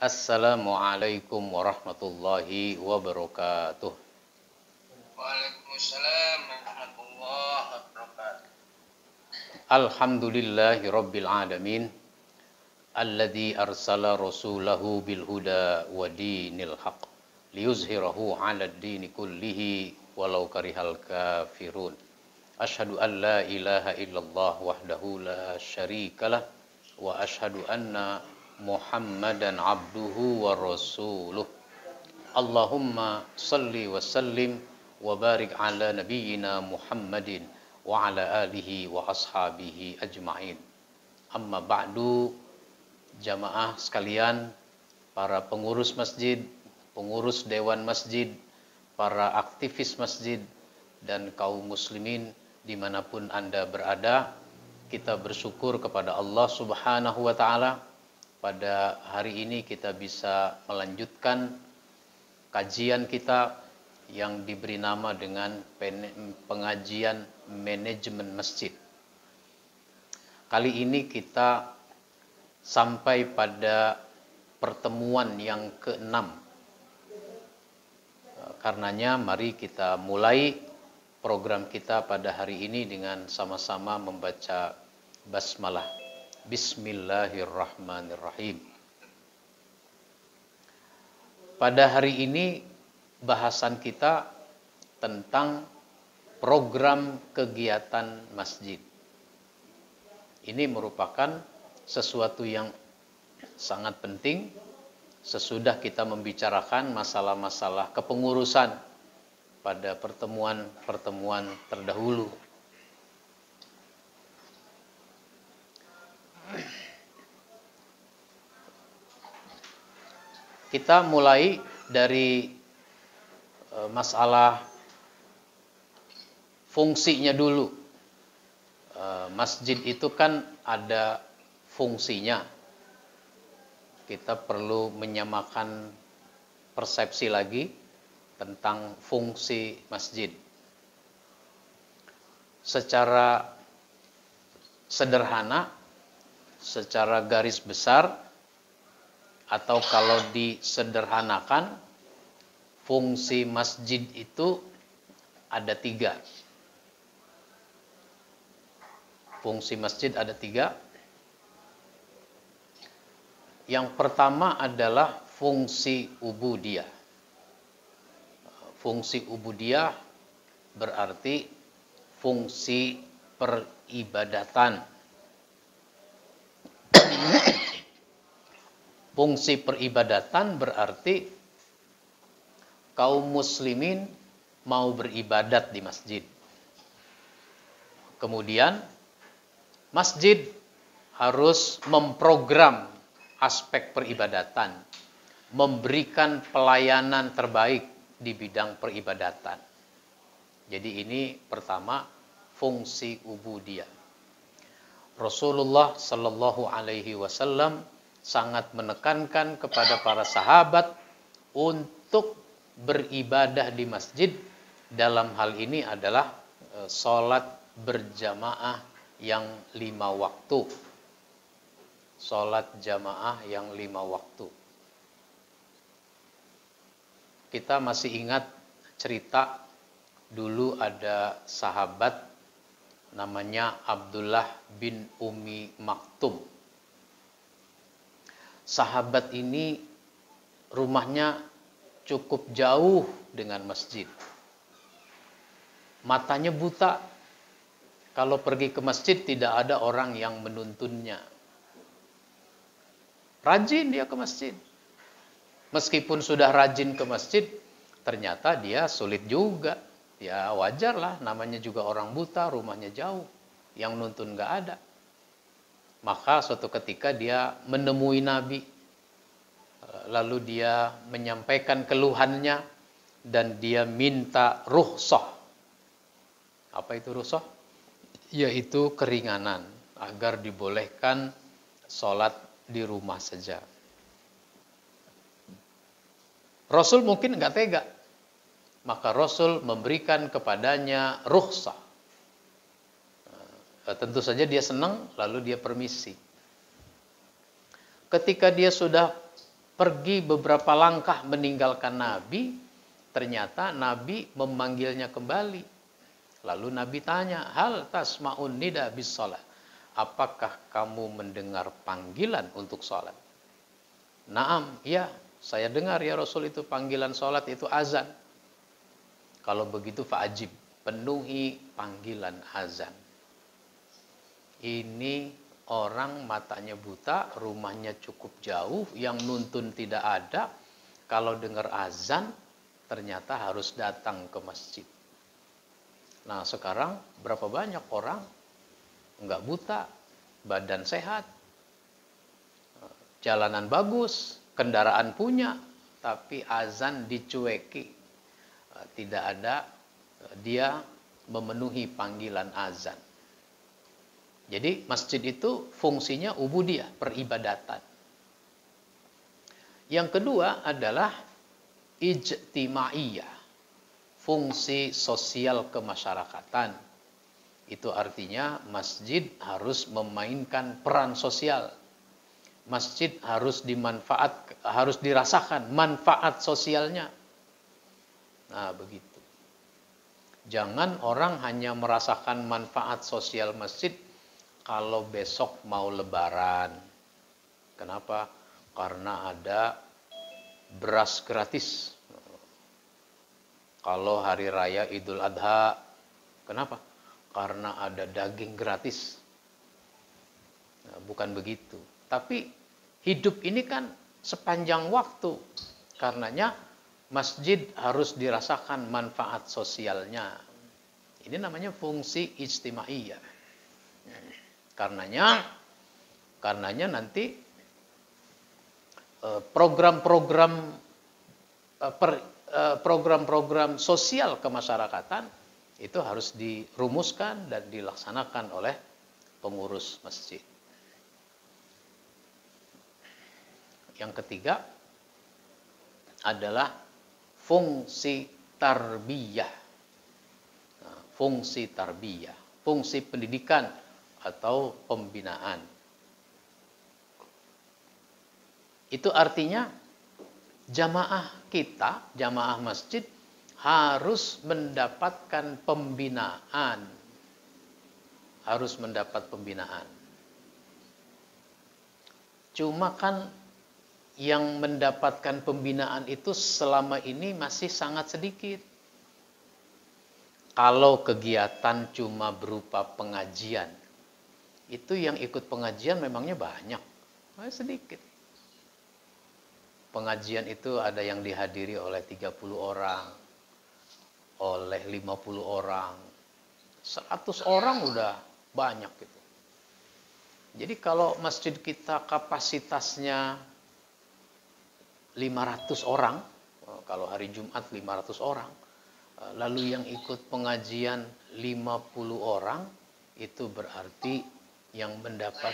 Assalamualaikum warahmatullahi wabarakatuh. Waalaikumsalam warahmatullahi wabarakatuh. Alhamdulillahi rabbil alamin. Alladzi arsala rasulahu bil huda wa dinil haq liyuzhirahu 'alad dini kullihi walau karihal kafirun. Asyhadu an la ilaha illallah wahdahu la syarikalah wa asyhadu anna Muhammadan abduhu wa rasuluh. Allahumma salli wa sallim wa barik ala nabiyyina Muhammadin wa ala alihi wa ashabihi ajma'in. Amma ba'du, jamaah sekalian, para pengurus masjid, pengurus dewan masjid, para aktivis masjid, dan kaum muslimin dimanapun Anda berada, kita bersyukur kepada Allah Subhanahu wa Ta'ala. Pada hari ini kita bisa melanjutkan kajian kita yang diberi nama dengan pengajian manajemen masjid. Kali ini kita sampai pada pertemuan yang ke-6. Karenanya mari kita mulai program kita pada hari ini dengan sama-sama membaca basmalah. Bismillahirrahmanirrahim. Pada hari ini bahasan kita tentang program kegiatan masjid. Ini merupakan sesuatu yang sangat penting sesudah kita membicarakan masalah-masalah kepengurusan pada pertemuan-pertemuan terdahulu. Kita mulai dari masalah fungsinya dulu. Masjid itu kan ada fungsinya. Kita perlu menyamakan persepsi lagi tentang fungsi masjid. Secara sederhana, secara garis besar, atau kalau disederhanakan, fungsi masjid itu ada 3. Fungsi masjid ada 3. Yang pertama adalah fungsi ubudiyah. Fungsi ubudiyah berarti fungsi peribadatan. Fungsi peribadatan berarti kaum muslimin mau beribadat di masjid. Kemudian masjid harus memprogram aspek peribadatan, memberikan pelayanan terbaik di bidang peribadatan. Jadi ini pertama, fungsi ubudiyah. Rasulullah Shallallahu Alaihi Wasallam sangat menekankan kepada para sahabat untuk beribadah di masjid. Dalam hal ini adalah sholat berjamaah yang 5 waktu. Sholat jamaah yang 5 waktu. Kita masih ingat cerita dulu ada sahabat namanya Abdullah bin Ummi Maktum. Sahabat ini rumahnya cukup jauh dengan masjid. Matanya buta. Kalau pergi ke masjid tidak ada orang yang menuntunnya. Rajin dia ke masjid. Meskipun sudah rajin ke masjid, ternyata dia sulit juga. Ya wajarlah, namanya juga orang buta, rumahnya jauh. Yang nuntun gak ada. Maka suatu ketika dia menemui Nabi. Lalu dia menyampaikan keluhannya. Dan dia minta rukhsah. Apa itu rukhsah? Yaitu keringanan. Agar dibolehkan sholat di rumah saja. Rasul mungkin nggak tega. Maka Rasul memberikan kepadanya rukhsah. Tentu saja dia senang, lalu dia permisi. Ketika dia sudah pergi beberapa langkah meninggalkan Nabi, ternyata Nabi memanggilnya kembali. Lalu Nabi tanya, hal tasma'un nida bis shalah? Apakah kamu mendengar panggilan untuk sholat? Naam, ya, saya dengar ya Rasul, itu panggilan sholat itu azan. Kalau begitu fa'ajib, penuhi panggilan azan. Ini orang matanya buta, rumahnya cukup jauh, yang nuntun tidak ada. Kalau dengar azan, ternyata harus datang ke masjid. Nah sekarang berapa banyak orang nggak buta, badan sehat, jalanan bagus, kendaraan punya, tapi azan dicueki. Tidak ada dia memenuhi panggilan azan. Jadi masjid itu fungsinya ubudiyah, peribadatan. Yang kedua adalah ijtimaiyah, fungsi sosial kemasyarakatan. Itu artinya masjid harus memainkan peran sosial. Masjid harus dirasakan manfaat sosialnya. Nah, begitu. Jangan orang hanya merasakan manfaat sosial masjid kalau besok mau lebaran. Kenapa? Karena ada beras gratis. Kalau hari raya Idul Adha, kenapa? Karena ada daging gratis. Nah, bukan begitu. Tapi hidup ini kan sepanjang waktu. Karenanya masjid harus dirasakan manfaat sosialnya. Ini namanya fungsi ijtimaiyah. Karenanya nanti program-program sosial kemasyarakatan itu harus dirumuskan dan dilaksanakan oleh pengurus masjid. Yang ketiga adalah fungsi tarbiyah. Nah, fungsi tarbiyah, fungsi pendidikan atau pembinaan. Itu artinya jamaah kita, jamaah masjid harus mendapatkan pembinaan. Harus mendapat pembinaan. Cuma kan yang mendapatkan pembinaan itu selama ini masih sangat sedikit. Kalau kegiatan cuma berupa pengajian, itu yang ikut pengajian memangnya banyak, sedikit. Pengajian itu ada yang dihadiri oleh 30 orang, oleh 50 orang, 100 orang udah banyak gitu. Jadi kalau masjid kita kapasitasnya 500 orang, kalau hari Jumat 500 orang, lalu yang ikut pengajian 50 orang, itu berarti yang mendapat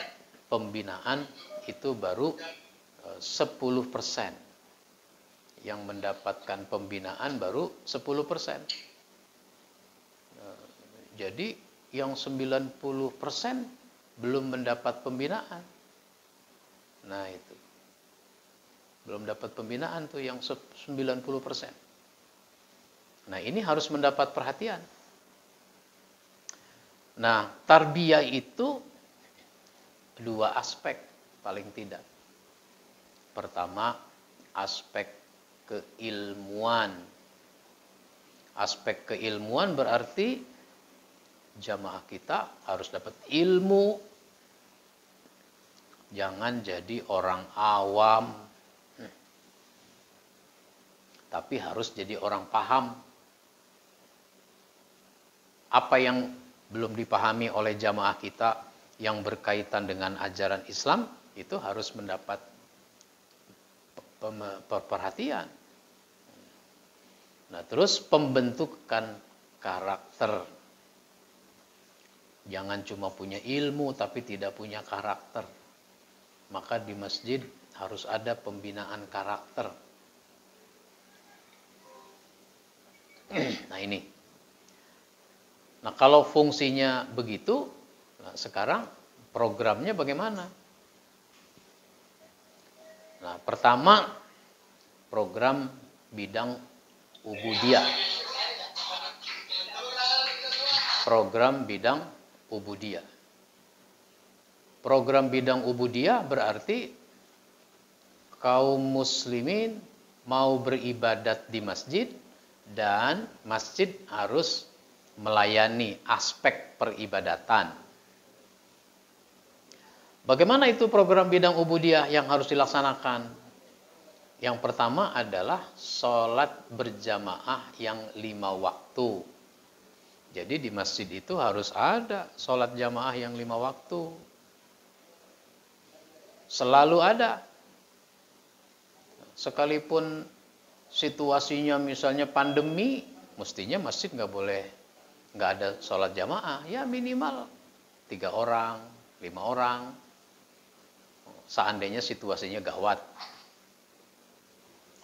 pembinaan itu baru 10%. Yang mendapatkan pembinaan baru 10%. Jadi yang 90% belum mendapat pembinaan. Nah itu. Belum dapat pembinaan tuh yang 90%. Nah ini harus mendapat perhatian. Nah tarbiyah itu dua aspek paling tidak. Pertama, aspek keilmuan. Aspek keilmuan berarti jamaah kita harus dapat ilmu. Jangan jadi orang awam, tapi harus jadi orang paham. Apa yang belum dipahami oleh jamaah kita yang berkaitan dengan ajaran Islam, itu harus mendapat perhatian. Nah, terus pembentukan karakter. Jangan cuma punya ilmu tapi tidak punya karakter. Maka di masjid harus ada pembinaan karakter. Nah ini. Nah kalau fungsinya begitu, nah sekarang programnya bagaimana? Nah, pertama program bidang ubudiyah. Program bidang ubudiyah. Program bidang ubudiyah berarti kaum muslimin mau beribadat di masjid dan masjid harus melayani aspek peribadatan. Bagaimana itu program bidang ubudiyah yang harus dilaksanakan? Yang pertama adalah sholat berjamaah yang 5 waktu. Jadi di masjid itu harus ada sholat jamaah yang 5 waktu. Selalu ada. Sekalipun situasinya misalnya pandemi, mestinya masjid nggak ada sholat jamaah. Ya minimal 3 orang, 5 orang. Seandainya situasinya gawat.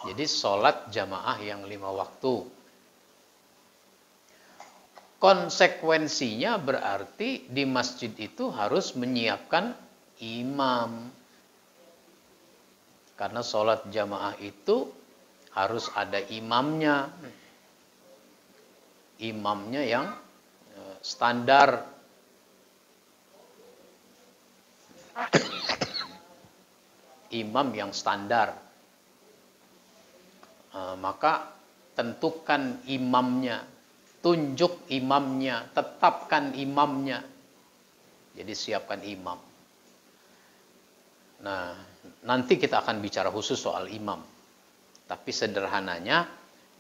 Jadi sholat jamaah yang 5 waktu. Konsekuensinya berarti di masjid itu harus menyiapkan imam. Karena sholat jamaah itu harus ada imamnya. Imamnya yang standar. Imam yang standar. Maka tentukan imamnya, tunjuk imamnya, tetapkan imamnya. Jadi siapkan imam. Nah, nanti kita akan bicara khusus soal imam. Tapi sederhananya,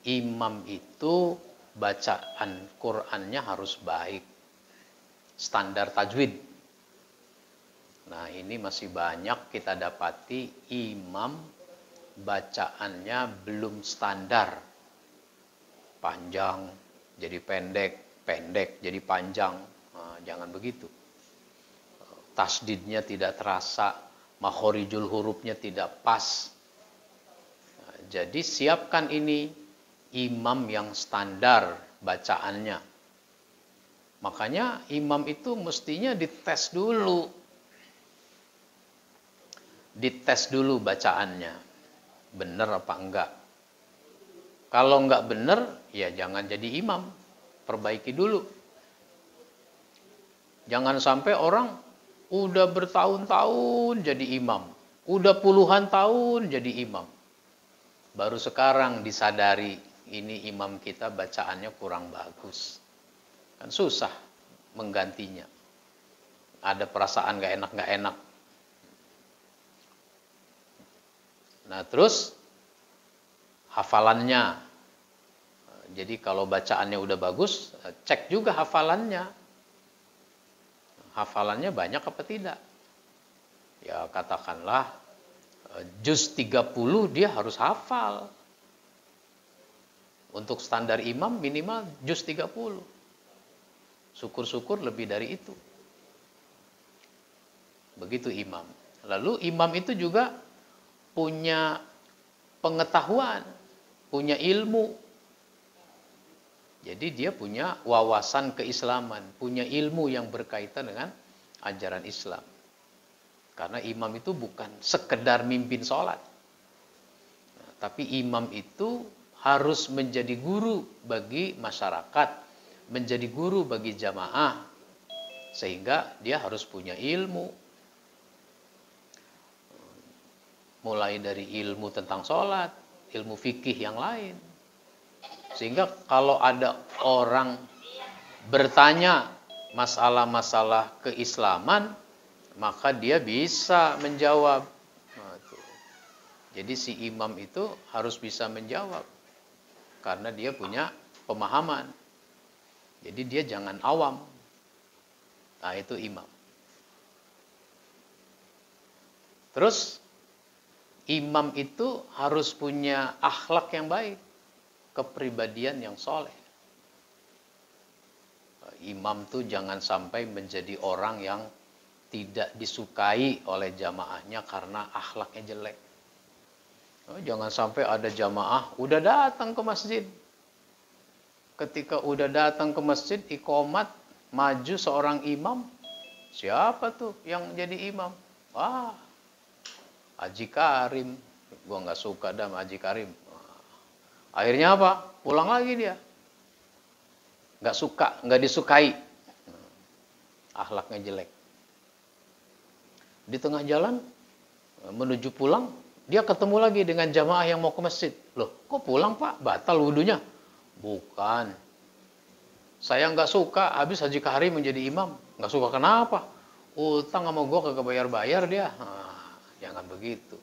imam itu bacaan Qur'annya harus baik. Standar tajwid. Nah, ini masih banyak kita dapati imam bacaannya belum standar. Panjang jadi pendek, pendek jadi panjang. Nah, jangan begitu. Tasdidnya tidak terasa, makhorijul hurufnya tidak pas. Nah, jadi siapkan ini imam yang standar bacaannya. Makanya imam itu mestinya dites dulu. Dites dulu bacaannya. Benar apa enggak? Kalau enggak benar, ya jangan jadi imam. Perbaiki dulu. Jangan sampai orang udah bertahun-tahun jadi imam. Udah puluhan tahun jadi imam. Baru sekarang disadari ini imam kita bacaannya kurang bagus. Kan susah menggantinya. Ada perasaan nggak enak. Nah, terus hafalannya. Jadi kalau bacaannya udah bagus, cek juga hafalannya. Hafalannya banyak apa tidak? Ya katakanlah juz 30 dia harus hafal. Untuk standar imam minimal juz 30. Syukur-syukur lebih dari itu. Begitu imam. Lalu imam itu juga punya pengetahuan, punya ilmu. Jadi dia punya wawasan keislaman, punya ilmu yang berkaitan dengan ajaran Islam. Karena imam itu bukan sekedar mimpin sholat. Nah, tapi imam itu harus menjadi guru bagi masyarakat, menjadi guru bagi jamaah. Sehingga dia harus punya ilmu. Mulai dari ilmu tentang sholat, ilmu fikih yang lain. Sehingga kalau ada orang bertanya masalah-masalah keislaman, maka dia bisa menjawab. Nah, jadi si imam itu harus bisa menjawab. Karena dia punya pemahaman. Jadi dia jangan awam. Nah, itu imam. Terus imam itu harus punya akhlak yang baik, kepribadian yang soleh. Imam tuh jangan sampai menjadi orang yang tidak disukai oleh jamaahnya karena akhlaknya jelek. Jangan sampai ada jamaah udah datang ke masjid. Ketika udah datang ke masjid, iqomat, maju seorang imam. Siapa tuh yang jadi imam? Haji Karim. Gua nggak suka dah sama Haji Karim. Akhirnya apa? Pulang lagi dia. Nggak suka, nggak disukai. Akhlaknya jelek. Di tengah jalan, menuju pulang, dia ketemu lagi dengan jamaah yang mau ke masjid. Loh, kok pulang Pak? Batal wudhunya? Bukan. Saya nggak suka, habis Haji Karim menjadi imam. Nggak suka kenapa? Utang sama gue kagak bayar-bayar dia. Nah, jangan begitu.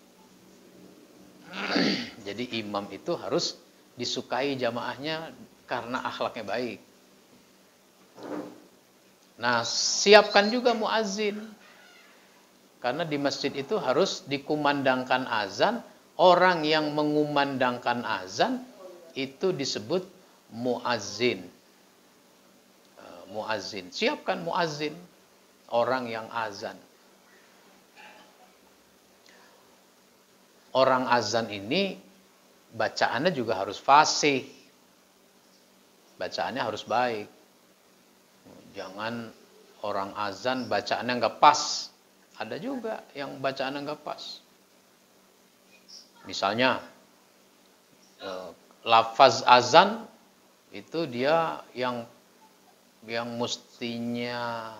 Jadi imam itu harus disukai jamaahnya karena akhlaknya baik. Nah, siapkan juga muazin. Karena di masjid itu harus dikumandangkan azan. Orang yang mengumandangkan azan itu disebut muazin. Muazin. Siapkan muazin. Orang yang azan. Orang azan ini bacaannya juga harus fasih. Bacaannya harus baik. Jangan orang azan bacaannya nggak pas. Ada juga yang bacaannya nggak pas. Misalnya, lafaz azan itu dia yang mestinya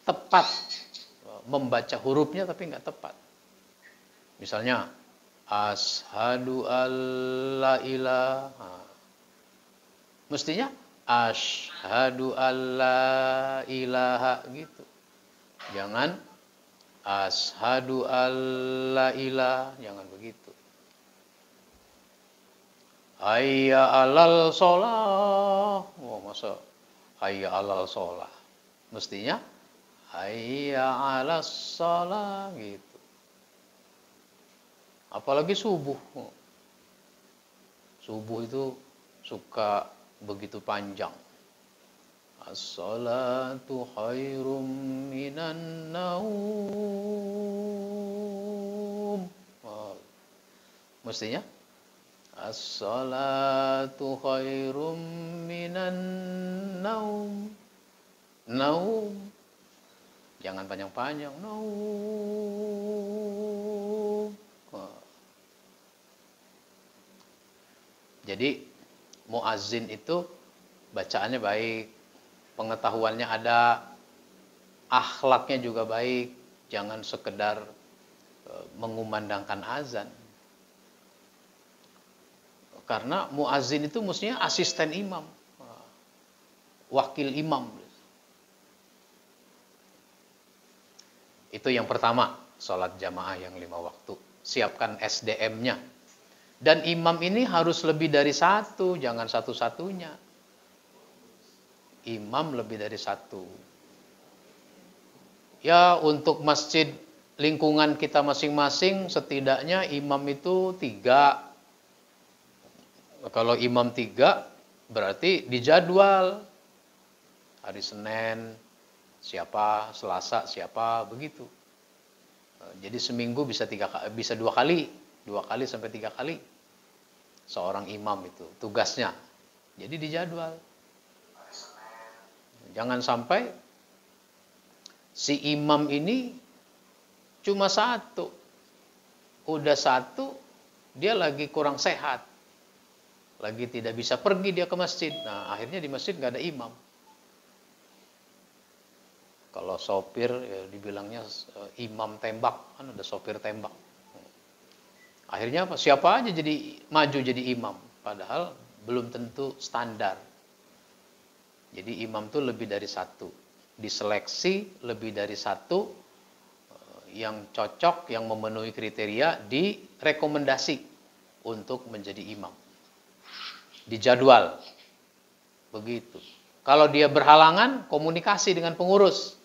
tepat. Membaca hurufnya tapi nggak tepat. Misalnya, Ashadu alla ilaha. Mestinya Ashadu alla ilaha gitu. Jangan Ashadu alla ilaha, jangan begitu. Hayya alal sholah. Oh, masa hayya alal sholah. Mestinya hayya alas sholah gitu. Apalagi subuh. Subuh itu suka begitu panjang. As-salatu khairum minan naum. Mestinya as-salatu khairum minan naum. Naum. Jangan panjang-panjang. Naum. Jadi muazin itu bacaannya baik, pengetahuannya ada, akhlaknya juga baik, jangan sekedar mengumandangkan azan. Karena muazin itu mestinya asisten imam, wakil imam. Itu yang pertama, sholat jamaah yang 5 waktu. Siapkan SDM-nya. Dan imam ini harus lebih dari satu, jangan satu-satunya. Imam lebih dari satu. Ya, untuk masjid lingkungan kita masing-masing, setidaknya imam itu 3. Kalau imam 3, berarti dijadwal. Hari Senin siapa, Selasa siapa, begitu. Jadi seminggu bisa 2 kali. 2 kali sampai 3 kali seorang imam itu tugasnya. Jadi dijadwal. Jangan sampai si imam ini cuma 1. Udah 1, dia lagi kurang sehat. Lagi tidak bisa pergi dia ke masjid. Nah, akhirnya di masjid nggak ada imam. Kalau sopir ya dibilangnya imam tembak, kan ada sopir tembak. Akhirnya apa? Siapa aja jadi maju jadi imam, padahal belum tentu standar. Jadi imam itu lebih dari 1, diseleksi lebih dari 1 yang cocok, yang memenuhi kriteria, direkomendasi untuk menjadi imam. Dijadwal, begitu. Kalau dia berhalangan, komunikasi dengan pengurus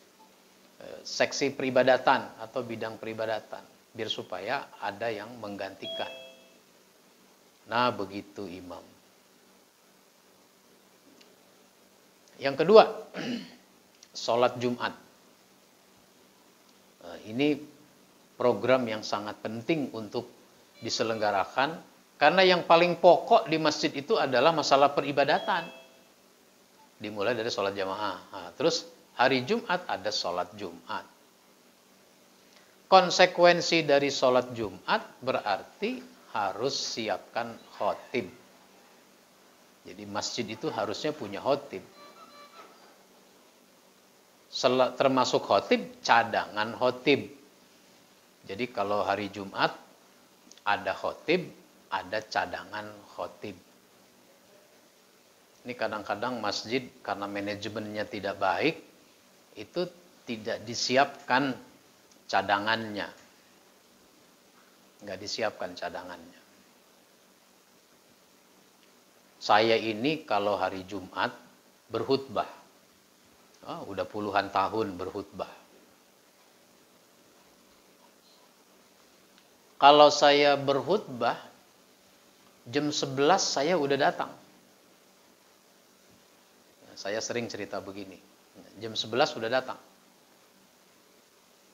seksi peribadatan atau bidang peribadatan. Biar supaya ada yang menggantikan. Nah, begitu imam. Yang kedua, sholat Jumat. Nah, ini program yang sangat penting untuk diselenggarakan. Karena yang paling pokok di masjid itu adalah masalah peribadatan. Dimulai dari sholat jamaah. Nah, terus hari Jumat ada sholat Jumat. konsekuensi dari sholat Jumat berarti harus siapkan khotib. Jadi masjid itu harusnya punya khotib. Termasuk khotib, cadangan khotib. Jadi kalau hari Jumat ada khotib, ada cadangan khotib. Ini kadang-kadang masjid karena manajemennya tidak baik, itu tidak disiapkan cadangannya. Nggak disiapkan cadangannya. Saya ini kalau hari Jumat berkhutbah. Udah puluhan tahun berkhutbah. Kalau saya berkhutbah, jam 11 saya udah datang. Saya sering cerita begini. Jam 11 udah datang.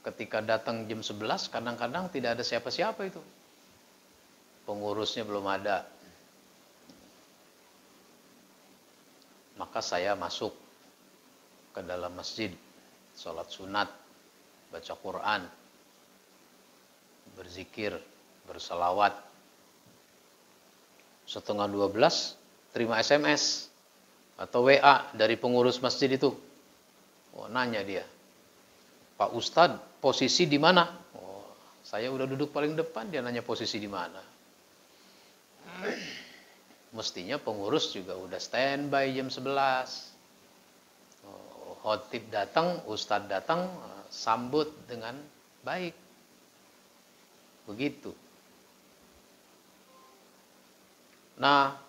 Ketika datang jam 11, kadang-kadang tidak ada siapa-siapa itu. Pengurusnya belum ada. Maka saya masuk ke dalam masjid, sholat sunat, baca Quran, berzikir, berselawat. Setengah 12, terima SMS atau WA dari pengurus masjid itu. Nanya dia, Pak Ustadz, posisi di mana? Saya udah duduk paling depan, dia nanya posisi di mana. Mestinya pengurus juga udah standby jam 11. Khotib datang, Ustadz datang, sambut dengan baik. Begitu. Nah,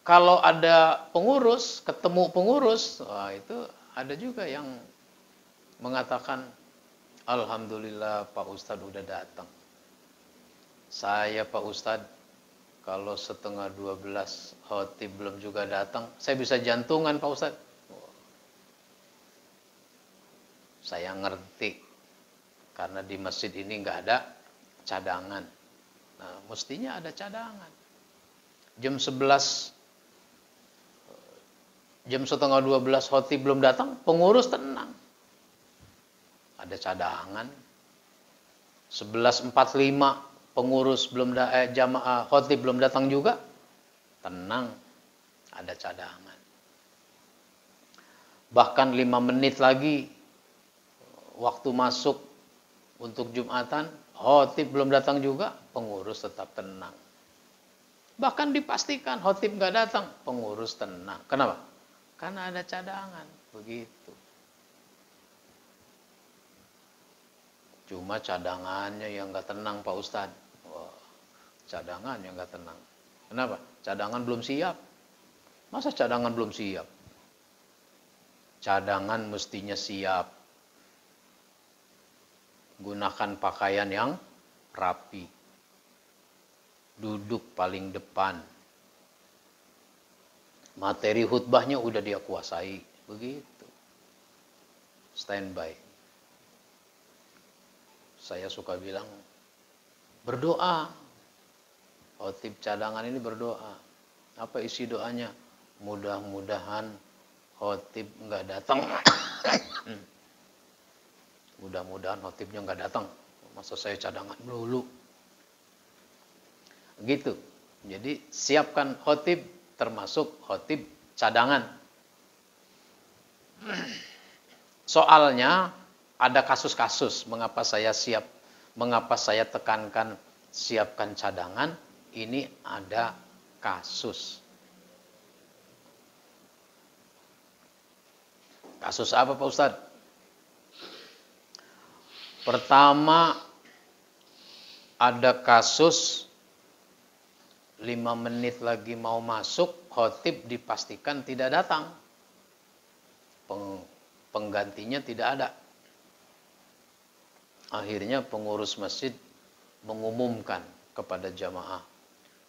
kalau ada pengurus, ketemu pengurus, itu ada juga yang mengatakan, Alhamdulillah Pak Ustadz udah datang. Saya Pak Ustadz, kalau setengah 12 khotib belum juga datang, saya bisa jantungan Pak Ustadz. Saya ngerti, karena di masjid ini nggak ada cadangan. Nah, mestinya ada cadangan. Jam 11, jam setengah 12 khotib belum datang, pengurus tenang. Ada cadangan. 11.45 pengurus belum jamaah khotib belum datang juga, tenang, ada cadangan. Bahkan 5 menit lagi waktu masuk untuk Jumatan, khotib belum datang juga, pengurus tetap tenang. Bahkan dipastikan khotib nggak datang, pengurus tenang. Kenapa? Karena ada cadangan, begitu. Cuma cadangannya yang nggak tenang Pak Ustadz. Cadangannya nggak tenang. Kenapa? Cadangan belum siap. Masa cadangan belum siap? Cadangan mestinya siap. Gunakan pakaian yang rapi. Duduk paling depan. Materi khutbahnya udah dia kuasai. Begitu. Standby. Saya suka bilang, berdoa. Khotib cadangan ini berdoa. Apa isi doanya? Mudah-mudahan khotib nggak datang. Mudah-mudahan khotibnya nggak datang. Masa saya cadangan dulu. Gitu. Jadi siapkan khotib, termasuk khotib cadangan. Soalnya ada kasus-kasus mengapa saya tekankan siapkan cadangan. Ini ada kasus. Kasus apa Pak Ustadz? Pertama, ada kasus 5 menit lagi mau masuk, khotib dipastikan tidak datang. Penggantinya tidak ada. Akhirnya pengurus masjid mengumumkan kepada jamaah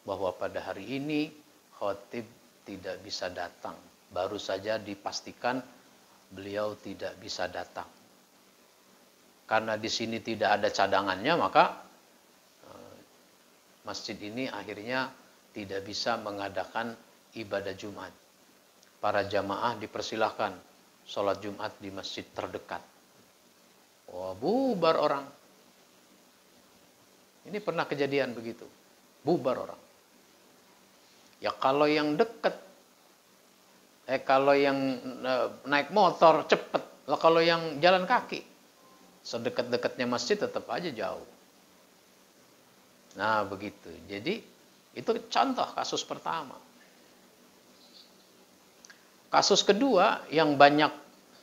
bahwa pada hari ini khotib tidak bisa datang. Baru saja dipastikan beliau tidak bisa datang. Karena di sini tidak ada cadangannya, maka masjid ini akhirnya tidak bisa mengadakan ibadah Jumat. Para jamaah dipersilahkan sholat Jumat di masjid terdekat. Wah, bubar orang. Ini pernah kejadian begitu. Bubar orang. Ya kalau yang dekat, kalau yang naik motor cepet, lah kalau yang jalan kaki, sedekat-dekatnya masjid tetap aja jauh. Nah begitu. Jadi itu contoh kasus pertama. Kasus kedua yang banyak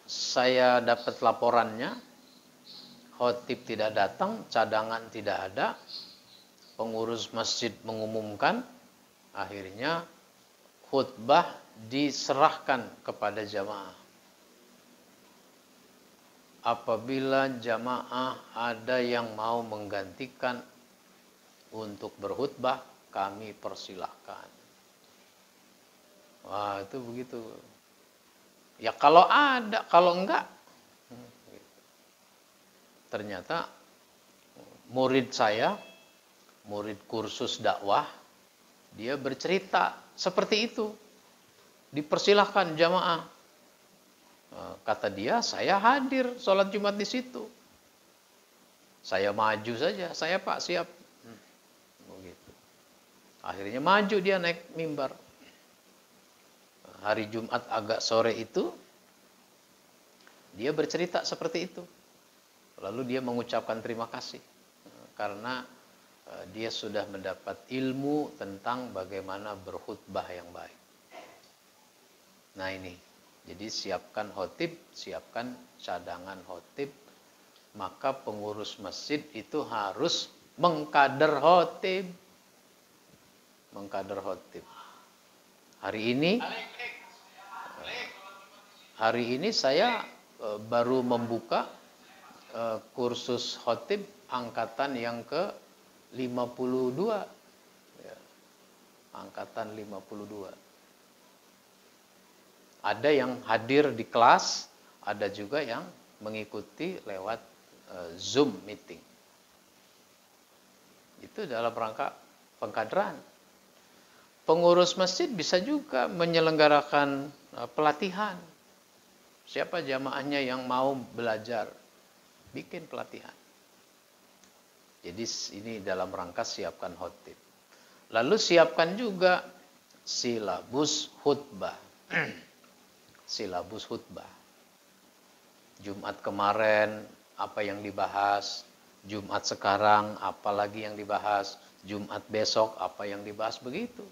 saya dapat laporannya, khotib tidak datang, cadangan tidak ada, pengurus masjid mengumumkan, akhirnya khutbah diserahkan kepada jamaah. Apabila jamaah ada yang mau menggantikan untuk berkhutbah, kami persilahkan. Wah, itu begitu. Ya kalau ada, kalau enggak. Ternyata murid saya, murid kursus dakwah, dia bercerita seperti itu. Dipersilahkan jamaah. Kata dia, saya hadir sholat Jumat di situ. Saya maju saja, saya Pak siap. Begitu. Akhirnya maju dia naik mimbar. Hari Jumat agak sore itu, dia bercerita seperti itu. Lalu dia mengucapkan terima kasih. Karena dia sudah mendapat ilmu tentang bagaimana berkhutbah yang baik. Nah ini, jadi siapkan khotib, siapkan cadangan khotib. Maka pengurus masjid itu harus mengkader khotib. Mengkader khotib. Hari ini saya baru membuka kursus khotib angkatan yang ke-52. Ya, angkatan 52. Ada yang hadir di kelas, ada juga yang mengikuti lewat Zoom meeting. Itu dalam rangka pengkaderan. Pengurus masjid bisa juga menyelenggarakan pelatihan. Siapa jamaahnya yang mau belajar, bikin pelatihan. Jadi ini dalam rangka siapkan khotib. Lalu siapkan juga silabus khutbah. Silabus khutbah. Jumat kemarin apa yang dibahas, Jumat sekarang apa lagi yang dibahas, Jumat besok apa yang dibahas, begitu.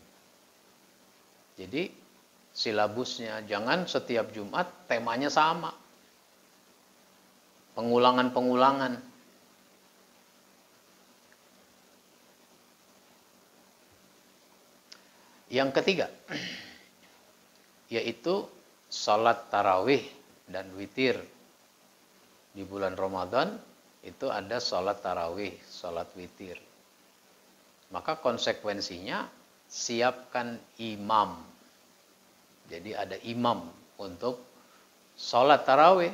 Jadi silabusnya jangan setiap Jumat temanya sama. Pengulangan-pengulangan. Yang ketiga, yaitu salat tarawih dan witir. Di bulan Ramadan itu ada salat tarawih, salat witir. Maka konsekuensinya siapkan imam. Jadi ada imam untuk sholat tarawih.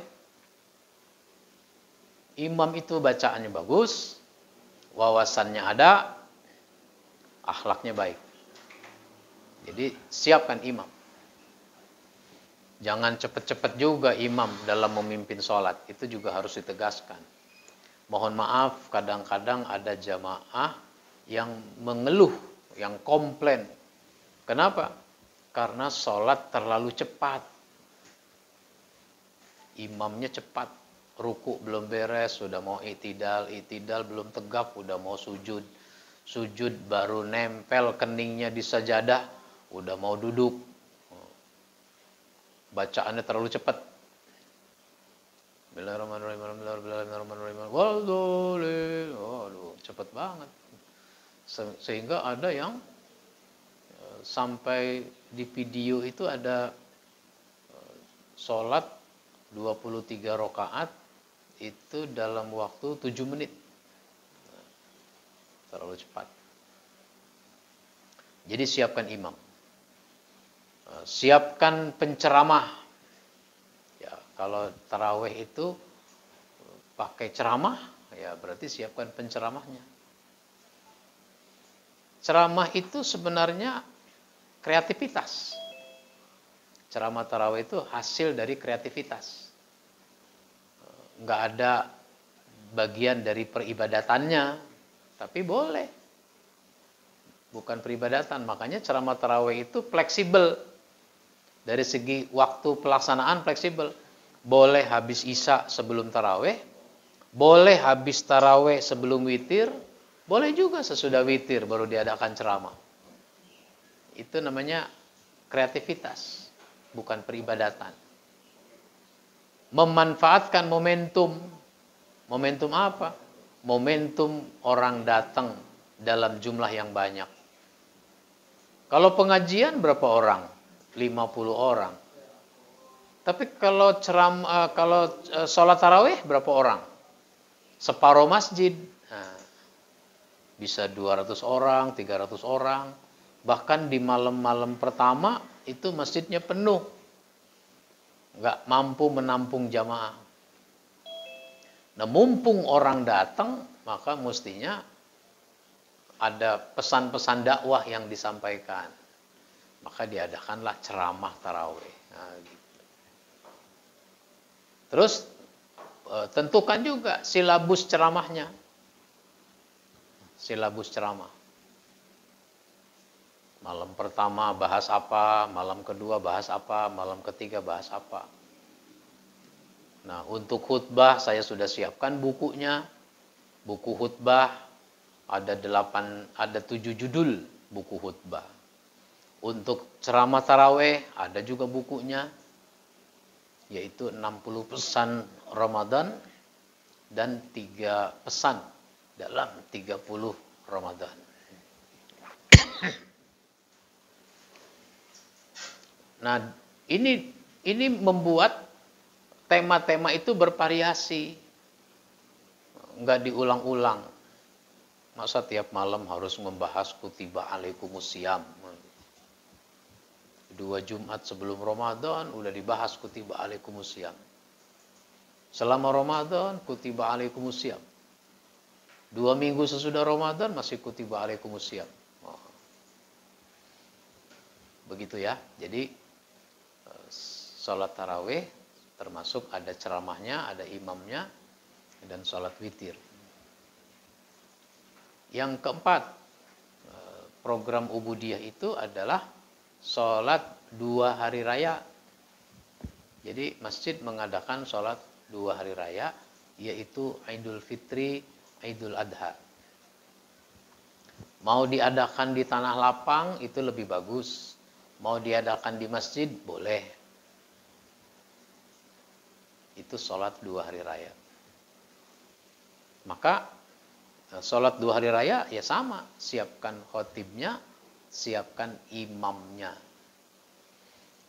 Imam itu bacaannya bagus, wawasannya ada, akhlaknya baik. Jadi siapkan imam. Jangan cepat-cepat juga imam dalam memimpin sholat. Itu juga harus ditegaskan. Mohon maaf, kadang-kadang ada jamaah yang mengeluh, yang komplain. Kenapa? Karena sholat terlalu cepat. Imamnya cepat. Ruku belum beres, sudah mau i'tidal. I'tidal belum tegap, udah mau sujud. Sujud baru nempel keningnya di sajadah, udah mau duduk. Bacaannya terlalu cepat. Bismillahirrahmanirrahim. Waduh, cepat banget. Sehingga ada yang sampai di video itu ada sholat 23 rakaat itu dalam waktu 7 menit. Terlalu cepat. Jadi siapkan imam. Siapkan penceramah. Ya, kalau tarawih itu pakai ceramah, ya berarti siapkan penceramahnya. Ceramah itu sebenarnya kreativitas. Ceramah tarawih itu hasil dari kreativitas. Nggak ada bagian dari peribadatannya, tapi boleh. Bukan peribadatan, makanya ceramah tarawih itu fleksibel. Dari segi waktu pelaksanaan fleksibel. Boleh habis isya sebelum tarawih, boleh habis tarawih sebelum witir, boleh juga sesudah witir baru diadakan ceramah. Itu namanya kreativitas, bukan peribadatan. Memanfaatkan momentum. Momentum apa? Momentum orang datang dalam jumlah yang banyak. Kalau pengajian berapa orang? 50 orang. Tapi kalau sholat tarawih berapa orang? Separuh masjid. Nah, bisa 200 orang, 300 orang. Bahkan di malam-malam pertama itu masjidnya penuh. Nggak mampu menampung jamaah. Nah, mumpung orang datang, maka mestinya ada pesan-pesan dakwah yang disampaikan. Maka diadakanlah ceramah tarawih. Nah, gitu. Terus tentukan juga silabus ceramahnya. Silabus ceramah. Malam pertama bahas apa, malam kedua bahas apa, malam ketiga bahas apa. Nah, untuk khutbah saya sudah siapkan bukunya. Buku khutbah ada 7 judul buku khutbah. Untuk ceramah tarawih ada juga bukunya, yaitu 60 pesan Ramadan dan 3 pesan dalam 30 Ramadan. Nah, ini membuat tema-tema itu bervariasi, nggak diulang-ulang. Masa tiap malam harus membahas kutiba alaikumusiyam. 2 Jumat sebelum Ramadan udah dibahas kutiba alaikumusiyam. Selama Ramadan kutiba alaikumusiyam. 2 minggu sesudah Ramadan masih kutiba alaikumusiyam. Begitu ya. Jadi sholat tarawih termasuk ada ceramahnya, ada imamnya, dan sholat witir. Yang keempat, program ubudiyah itu adalah sholat 2 hari raya. Jadi masjid mengadakan sholat 2 hari raya, yaitu Idul Fitri, Idul Adha. Mau diadakan di tanah lapang itu lebih bagus. Mau diadakan di masjid boleh. Itu sholat 2 hari raya. Maka sholat 2 hari raya ya sama. Siapkan khotibnya, siapkan imamnya.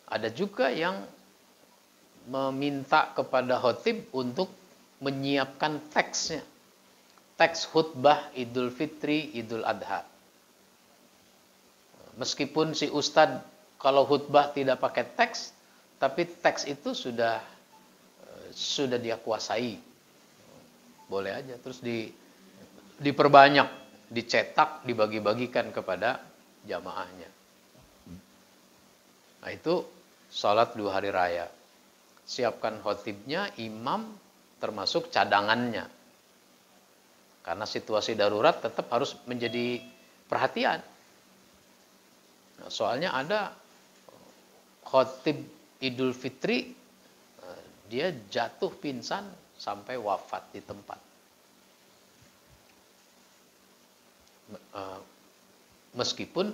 Ada juga yang meminta kepada khotib untuk menyiapkan teksnya. Teks khutbah Idul Fitri, Idul Adha. Meskipun si ustadz kalau khutbah tidak pakai teks, tapi teks itu sudah dia kuasai. Boleh aja. Terus diperbanyak, dicetak, dibagi-bagikan kepada jamaahnya. Nah, itu sholat 2 hari raya. Siapkan khotibnya, imam, termasuk cadangannya. Karena situasi darurat tetap harus menjadi perhatian. Nah, soalnya ada khotib Idul Fitri, dia jatuh pingsan sampai wafat di tempat. Meskipun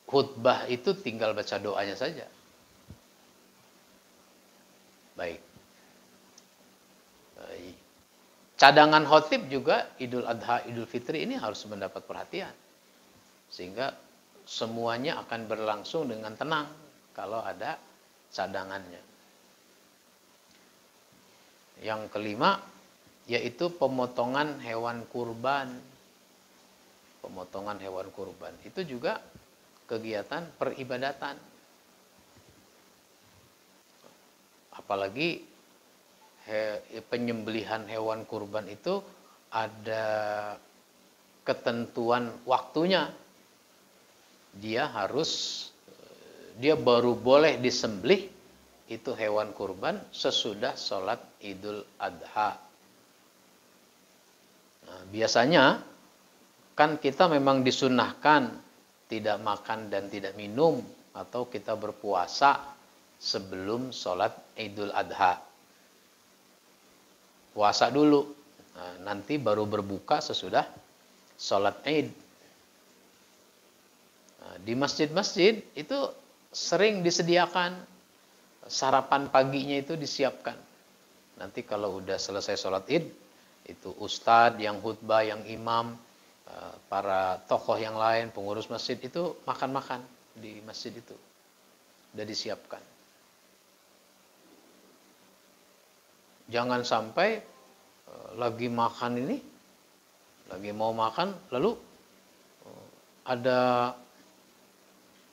khutbah itu tinggal baca doanya saja. Baik. Cadangan khotib juga Idul Adha, Idul Fitri ini harus mendapat perhatian. Sehingga semuanya akan berlangsung dengan tenang kalau ada cadangannya. Yang kelima, yaitu pemotongan hewan kurban. Pemotongan hewan kurban. Itu juga kegiatan peribadatan. Apalagi penyembelihan hewan kurban itu ada ketentuan waktunya. Dia baru boleh disembelih itu hewan kurban sesudah sholat Idul Adha. Biasanya kan kita memang disunahkan tidak makan dan tidak minum atau kita berpuasa sebelum sholat Idul Adha. Puasa dulu, nah, nanti baru berbuka sesudah sholat Id. Nah, di masjid-masjid itu sering disediakan sarapan paginya itu disiapkan. Nanti kalau udah selesai sholat Id, itu ustadz yang khutbah, yang imam, para tokoh yang lain, pengurus masjid itu makan-makan di masjid itu. Udah disiapkan. Jangan sampai lagi makan ini, lagi mau makan, lalu ada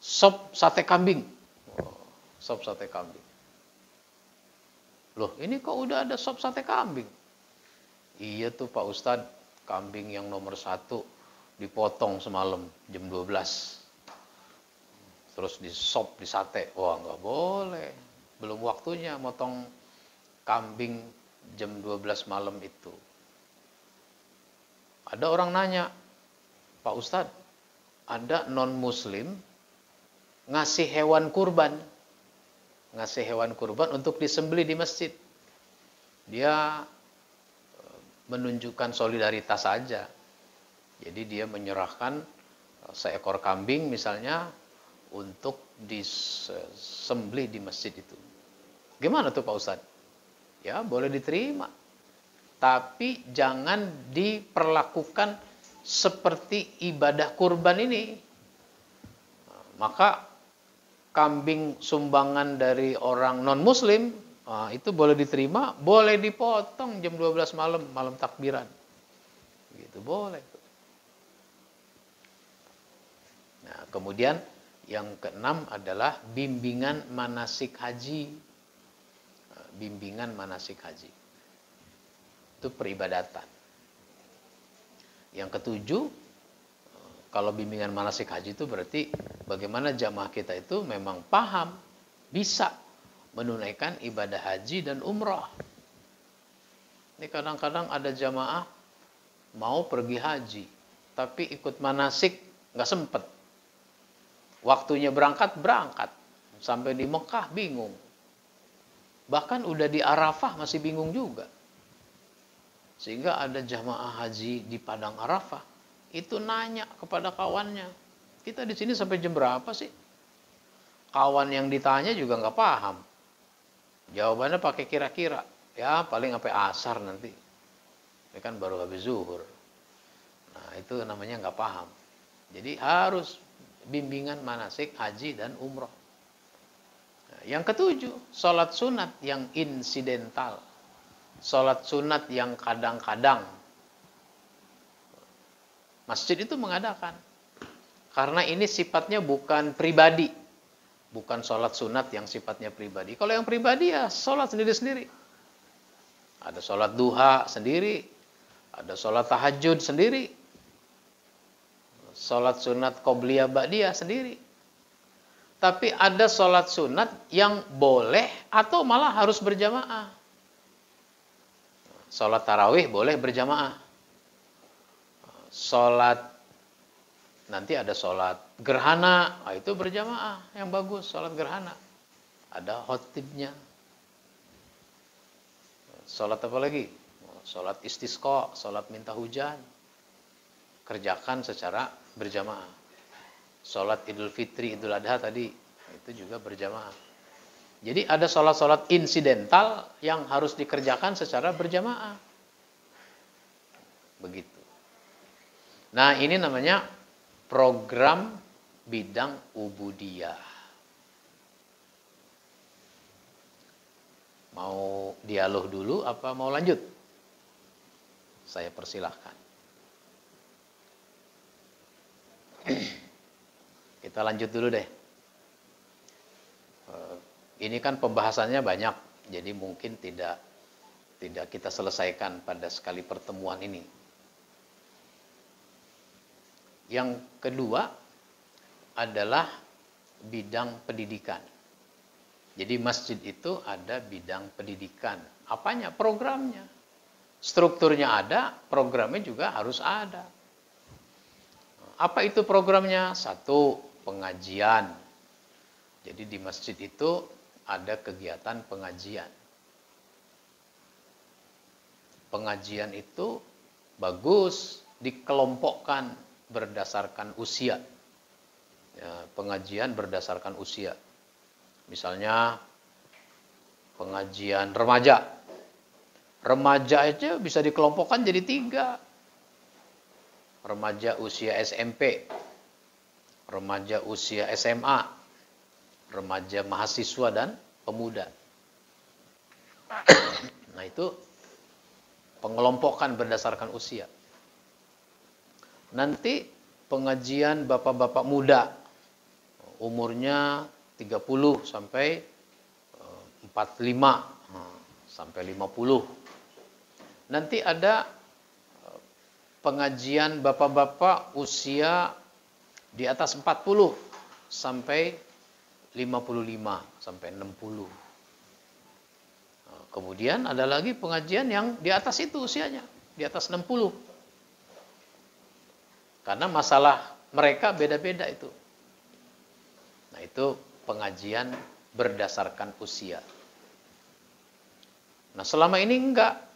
sop sate kambing. Sop sate kambing. Loh, ini kok udah ada sop sate kambing? Iya tuh Pak Ustadz, kambing yang nomor 1 dipotong semalam jam 12. Terus di sop, di sate. Wah, nggak boleh. Belum waktunya motong kambing jam 12 malam itu. Ada orang nanya, Pak Ustadz, ada non-muslim ngasih hewan kurban. Ngasih hewan kurban untuk disembelih di masjid. Dia menunjukkan solidaritas saja. Jadi dia menyerahkan seekor kambing misalnya untuk disembelih di masjid itu. Gimana tuh Pak Ustadz? Ya boleh diterima. Tapi jangan diperlakukan seperti ibadah kurban ini. Maka kambing sumbangan dari orang non-muslim, itu boleh diterima, boleh dipotong jam 12 malam, malam takbiran. Gitu boleh. Nah, kemudian yang keenam adalah bimbingan manasik haji. Bimbingan manasik haji. Itu peribadatan. Yang ketujuh, kalau bimbingan manasik haji itu berarti bagaimana jamaah kita itu memang paham, bisa menunaikan ibadah haji dan umrah. Ini kadang-kadang ada jamaah mau pergi haji, tapi ikut manasik nggak sempet. Waktunya berangkat, sampai di Mekah bingung. Bahkan udah di Arafah masih bingung juga. Sehingga ada jamaah haji di Padang Arafah, itu nanya kepada kawannya, kita di sini sampai jam berapa sih? Kawan yang ditanya juga nggak paham. Jawabannya pakai kira-kira. Ya paling sampai asar nanti. Ini kan baru habis zuhur. Nah itu namanya nggak paham. Jadi harus bimbingan manasik haji dan umroh. Nah, yang ketujuh, sholat sunat yang insidental. Sholat sunat yang kadang-kadang. Masjid itu mengadakan. Karena ini sifatnya bukan pribadi. Bukan sholat sunat yang sifatnya pribadi. Kalau yang pribadi ya sholat sendiri-sendiri. Ada sholat duha sendiri. Ada sholat tahajud sendiri. Sholat sunat qobliyah ba'diyah sendiri. Tapi ada sholat sunat yang boleh atau malah harus berjamaah. Sholat tarawih boleh berjamaah. Sholat, nanti ada sholat gerhana, itu berjamaah yang bagus, sholat gerhana. Ada khotibnya. Sholat apa lagi? Sholat istisqa, sholat minta hujan. Kerjakan secara berjamaah. Sholat Idul Fitri, Idul Adha tadi, itu juga berjamaah. Jadi ada sholat-sholat insidental yang harus dikerjakan secara berjamaah. Begitu. Nah ini namanya program bidang ubudiyah. Mau dialog dulu apa mau lanjut? Saya persilahkan. Kita lanjut dulu deh. Ini kan pembahasannya banyak, jadi mungkin tidak kita selesaikan pada sekali pertemuan ini. Yang kedua adalah bidang pendidikan. Jadi masjid itu ada bidang pendidikan. Apanya? Programnya. Strukturnya ada, programnya juga harus ada. Apa itu programnya? Satu, pengajian. Jadi di masjid itu ada kegiatan pengajian. Pengajian itu bagus dikelompokkan berdasarkan usia. Ya, pengajian berdasarkan usia. Misalnya pengajian remaja. Remaja aja bisa dikelompokkan jadi 3. Remaja usia SMP, remaja usia SMA, remaja mahasiswa dan pemuda. Nah itu pengelompokan berdasarkan usia. Nanti pengajian bapak-bapak muda, umurnya 30 sampai 45 sampai 50. Nanti ada pengajian bapak-bapak usia di atas 40 sampai 55 sampai 60. Kemudian ada lagi pengajian yang di atas itu usianya, di atas 60. Karena masalah mereka beda-beda itu. Nah, itu pengajian berdasarkan usia. Nah, selama ini enggak.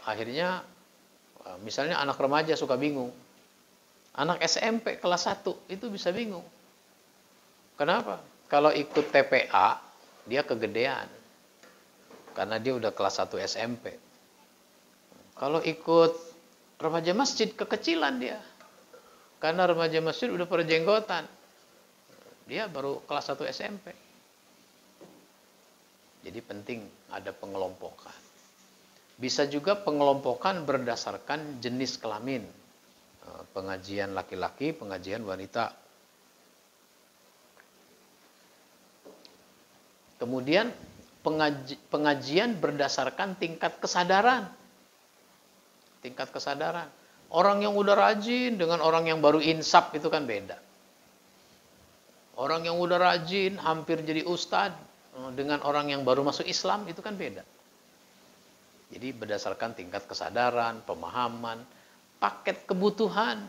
Akhirnya misalnya anak remaja suka bingung. Anak SMP kelas 1 itu bisa bingung. Kenapa? Kalau ikut TPA, dia kegedean. Karena dia udah kelas 1 SMP. Kalau ikut remaja masjid, kekecilan dia. Karena remaja masjid udah pada jenggotan. Dia baru kelas 1 SMP. Jadi penting ada pengelompokan. Bisa juga pengelompokan berdasarkan jenis kelamin. Pengajian laki-laki, pengajian wanita. Kemudian pengajian berdasarkan tingkat kesadaran. Tingkat kesadaran. Orang yang udah rajin dengan orang yang baru insaf itu kan beda. Orang yang udah rajin hampir jadi ustadz dengan orang yang baru masuk Islam itu kan beda. Jadi berdasarkan tingkat kesadaran, pemahaman, paket kebutuhan.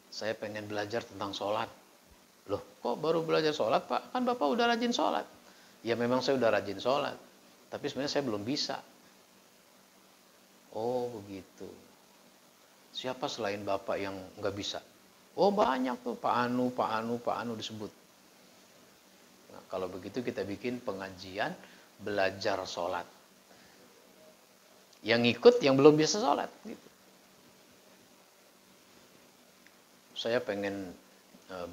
Saya pengen belajar tentang sholat. Loh, kok baru belajar sholat, Pak? Kan Bapak udah rajin sholat. Ya memang saya udah rajin sholat. Tapi sebenarnya saya belum bisa. Oh begitu. Siapa selain Bapak yang nggak bisa? Oh banyak tuh, Pak Anu disebut. Nah, kalau begitu kita bikin pengajian belajar sholat. Yang ikut yang belum bisa sholat. Gitu. Saya pengen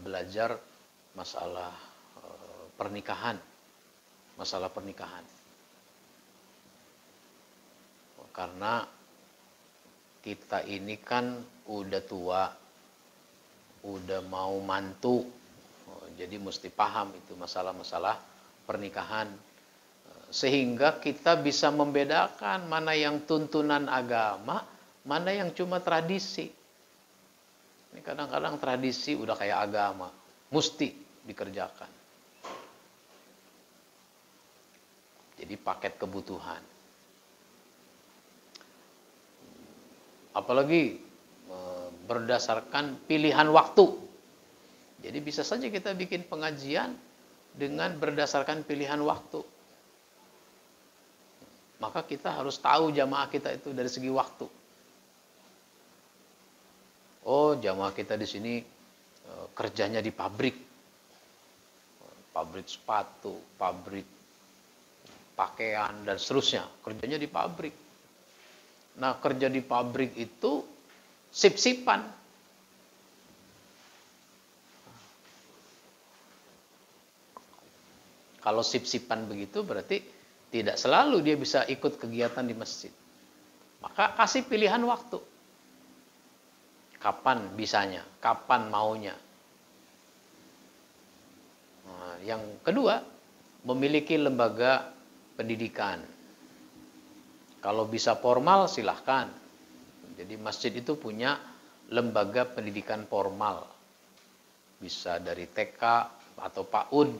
belajar masalah pernikahan. Masalah pernikahan. Karena kita ini kan udah tua, udah mau mantu, jadi mesti paham itu masalah-masalah pernikahan. Sehingga kita bisa membedakan mana yang tuntunan agama, mana yang cuma tradisi. Ini kadang-kadang tradisi udah kayak agama, mesti dikerjakan. Jadi paket kebutuhan. Apalagi berdasarkan pilihan waktu. Jadi bisa saja kita bikin pengajian dengan berdasarkan pilihan waktu. Maka kita harus tahu jamaah kita itu dari segi waktu. Oh, jamaah kita di sini kerjanya di pabrik. Pabrik sepatu, pabrik pakaian dan seterusnya. Kerjanya di pabrik. Nah, kerja di pabrik itu sip-sipan. Kalau sip-sipan begitu berarti tidak selalu dia bisa ikut kegiatan di masjid. Maka kasih pilihan waktu. Kapan bisanya, kapan maunya. Nah, yang kedua, memiliki lembaga pendidikan. Kalau bisa formal silahkan. Jadi masjid itu punya lembaga pendidikan formal. Bisa dari TK atau PAUD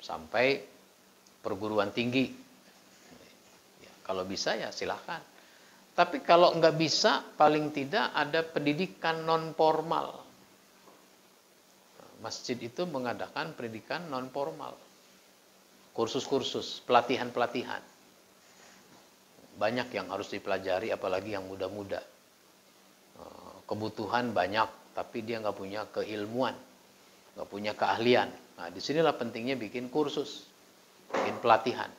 sampai perguruan tinggi. Kalau bisa ya silahkan. Tapi kalau nggak bisa, paling tidak ada pendidikan non formal. Masjid itu mengadakan pendidikan non formal, kursus-kursus, pelatihan-pelatihan. Banyak yang harus dipelajari, apalagi yang muda-muda. Kebutuhan banyak, tapi dia nggak punya keilmuan, nggak punya keahlian. Nah, disinilah pentingnya bikin kursus, bikin pelatihan.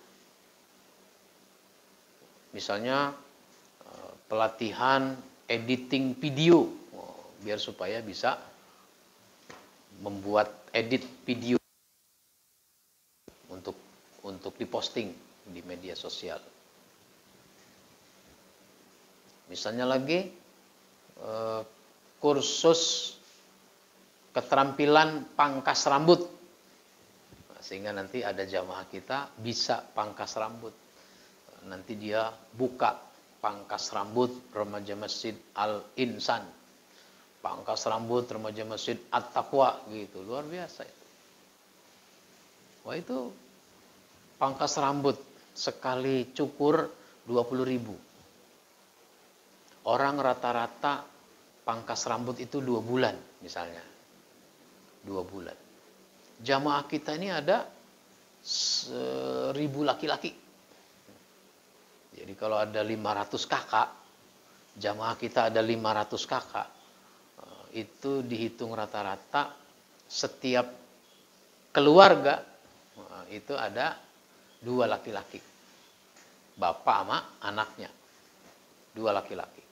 Misalnya pelatihan editing video, biar supaya bisa membuat edit video untuk diposting di media sosial. Misalnya lagi kursus keterampilan pangkas rambut, sehingga nanti ada jamaah kita bisa pangkas rambut. Nanti dia buka pangkas rambut remaja Masjid Al-Insan, pangkas rambut remaja Masjid At-Taqwa, gitu. Luar biasa itu. Wah, itu pangkas rambut sekali cukur 20.000. Orang rata-rata pangkas rambut itu 2 bulan misalnya. 2 bulan. Jamaah kita ini ada 1.000 laki-laki. Jadi kalau ada 500 kakak, jamaah kita ada 500 kakak, itu dihitung rata-rata setiap keluarga itu ada 2 laki-laki. Bapak sama anaknya. 2 laki-laki.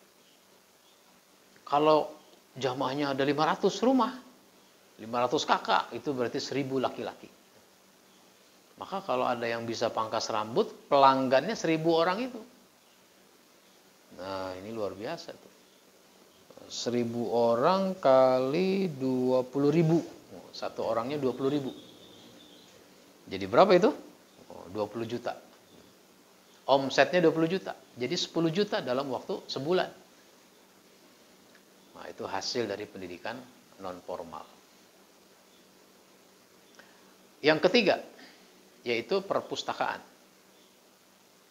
Kalau jamaahnya ada 500 rumah, 500 kakak, itu berarti 1.000 laki-laki. Maka kalau ada yang bisa pangkas rambut, pelanggannya 1.000 orang itu. Nah, ini luar biasa tuh. 1.000 orang kali 20.000. Satu orangnya 20.000. Jadi berapa itu? 20 juta. Omsetnya 20 juta. Jadi 10 juta dalam waktu sebulan. Nah, itu hasil dari pendidikan non formal. Yang ketiga, yaitu perpustakaan.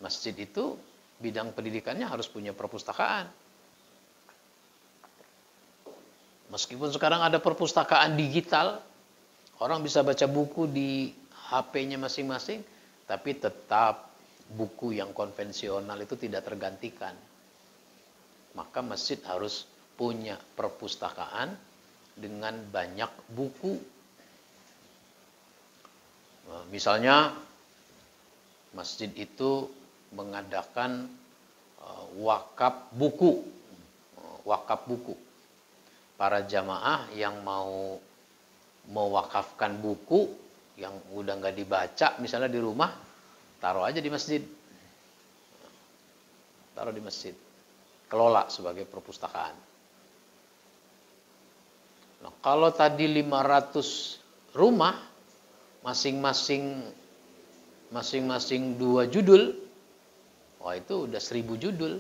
Masjid itu bidang pendidikannya harus punya perpustakaan. Meskipun sekarang ada perpustakaan digital, orang bisa baca buku di HP-nya masing-masing, tapi tetap buku yang konvensional itu tidak tergantikan. Maka masjid harus punya perpustakaan dengan banyak buku. Nah, misalnya masjid itu mengadakan wakaf buku. Wakaf buku. Para jamaah yang mau mewakafkan buku yang udah nggak dibaca misalnya di rumah, taruh aja di masjid. Taruh di masjid. Kelola sebagai perpustakaan. Nah, kalau tadi 500 rumah, masing-masing 2 judul, wah itu udah 1.000 judul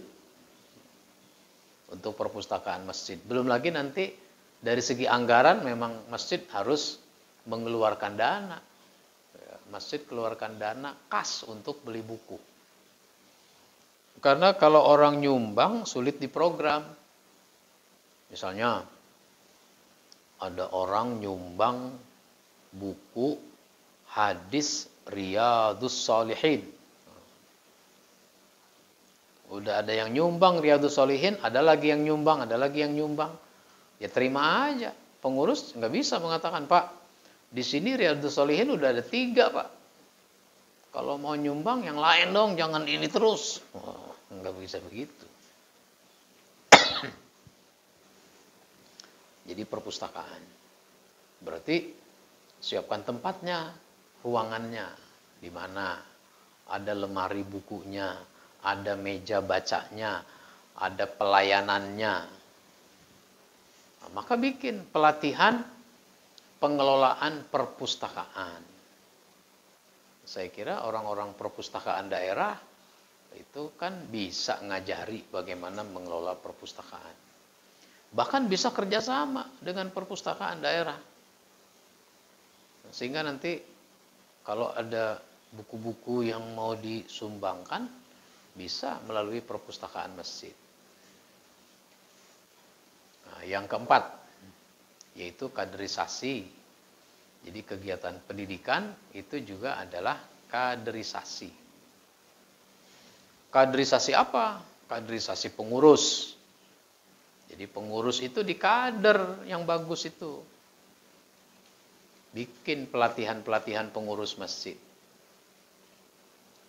untuk perpustakaan masjid. Belum lagi nanti dari segi anggaran memang masjid harus mengeluarkan dana. Masjid keluarkan dana kas untuk beli buku. Karena kalau orang nyumbang sulit diprogram. Misalnya ada orang nyumbang buku hadis Riyadhus Shalihin. Udah ada yang nyumbang Riyadhus Shalihin, ada lagi yang nyumbang, ada lagi yang nyumbang. Ya terima aja. Pengurus nggak bisa mengatakan, Pak, di sini Riyadhus Shalihin udah ada 3, Pak. Kalau mau nyumbang yang lain dong, jangan ini terus. Oh, nggak bisa begitu. Jadi perpustakaan. Berarti siapkan tempatnya, ruangannya, di mana ada lemari bukunya, ada meja bacanya, ada pelayanannya. Nah, maka bikin pelatihan pengelolaan perpustakaan. Saya kira orang-orang perpustakaan daerah itu kan bisa ngajari bagaimana mengelola perpustakaan. Bahkan bisa kerjasama dengan perpustakaan daerah. Sehingga nanti kalau ada buku-buku yang mau disumbangkan, Bisa melalui perpustakaan masjid. Nah, yang keempat, yaitu kaderisasi. Jadi kegiatan pendidikan itu juga adalah kaderisasi. Kaderisasi apa? Kaderisasi pengurus. Jadi pengurus itu dikader yang bagus itu. Bikin pelatihan-pelatihan pengurus masjid.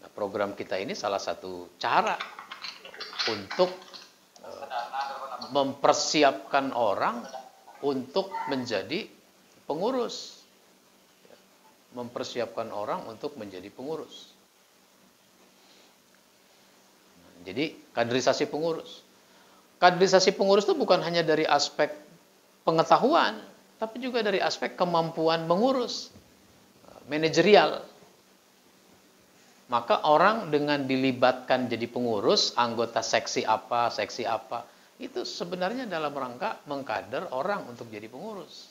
Nah, program kita ini salah satu cara untuk mempersiapkan orang untuk menjadi pengurus. Mempersiapkan orang untuk menjadi pengurus. Jadi kaderisasi pengurus. Kaderisasi pengurus itu bukan hanya dari aspek pengetahuan, tapi juga dari aspek kemampuan mengurus, manajerial. Maka orang dengan dilibatkan jadi pengurus, anggota seksi apa, itu sebenarnya dalam rangka mengkader orang untuk jadi pengurus.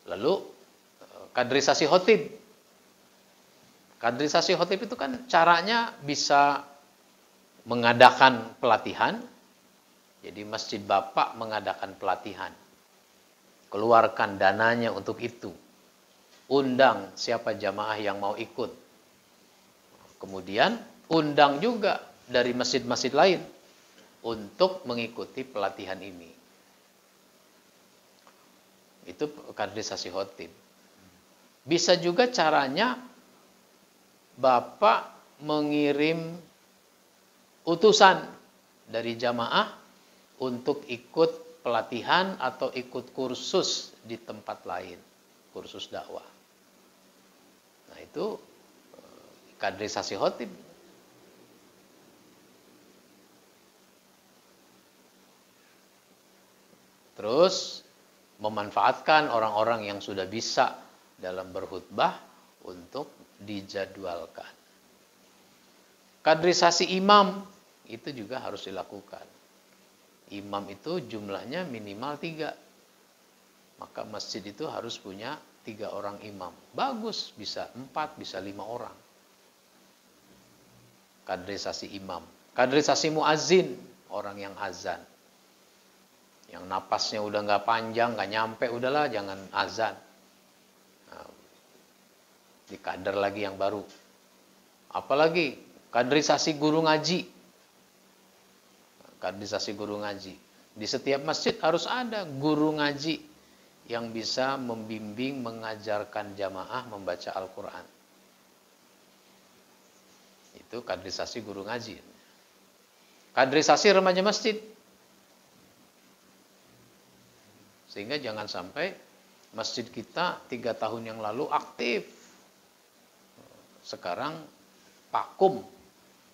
Lalu kaderisasi khotib. Kaderisasi khotib itu kan caranya bisa mengadakan pelatihan. Jadi Masjid Bapak mengadakan pelatihan. Keluarkan dananya untuk itu. Undang siapa jamaah yang mau ikut. Kemudian undang juga dari masjid-masjid lain untuk mengikuti pelatihan ini. Itu kaderisasi khotib. Bisa juga caranya Bapak mengirim utusan dari jamaah untuk ikut pelatihan atau ikut kursus di tempat lain, kursus dakwah. Nah, itu kaderisasi khotib. Terus memanfaatkan orang-orang yang sudah bisa dalam berkhutbah untuk dijadwalkan. Kaderisasi imam itu juga harus dilakukan. Imam itu jumlahnya minimal 3. Maka masjid itu harus punya 3 orang imam. Bagus, bisa 4, bisa 5 orang. Kaderisasi imam. Kaderisasi muazzin, orang yang azan. Yang napasnya udah nggak panjang, nggak nyampe, udahlah jangan azan. Nah, dikader lagi yang baru. Apalagi kaderisasi guru ngaji. Kaderisasi guru ngaji. Di setiap masjid harus ada guru ngaji yang bisa membimbing, mengajarkan jamaah membaca Al-Quran. Itu kaderisasi guru ngaji. Kaderisasi remaja masjid. Sehingga jangan sampai masjid kita 3 tahun yang lalu aktif. Sekarang vakum.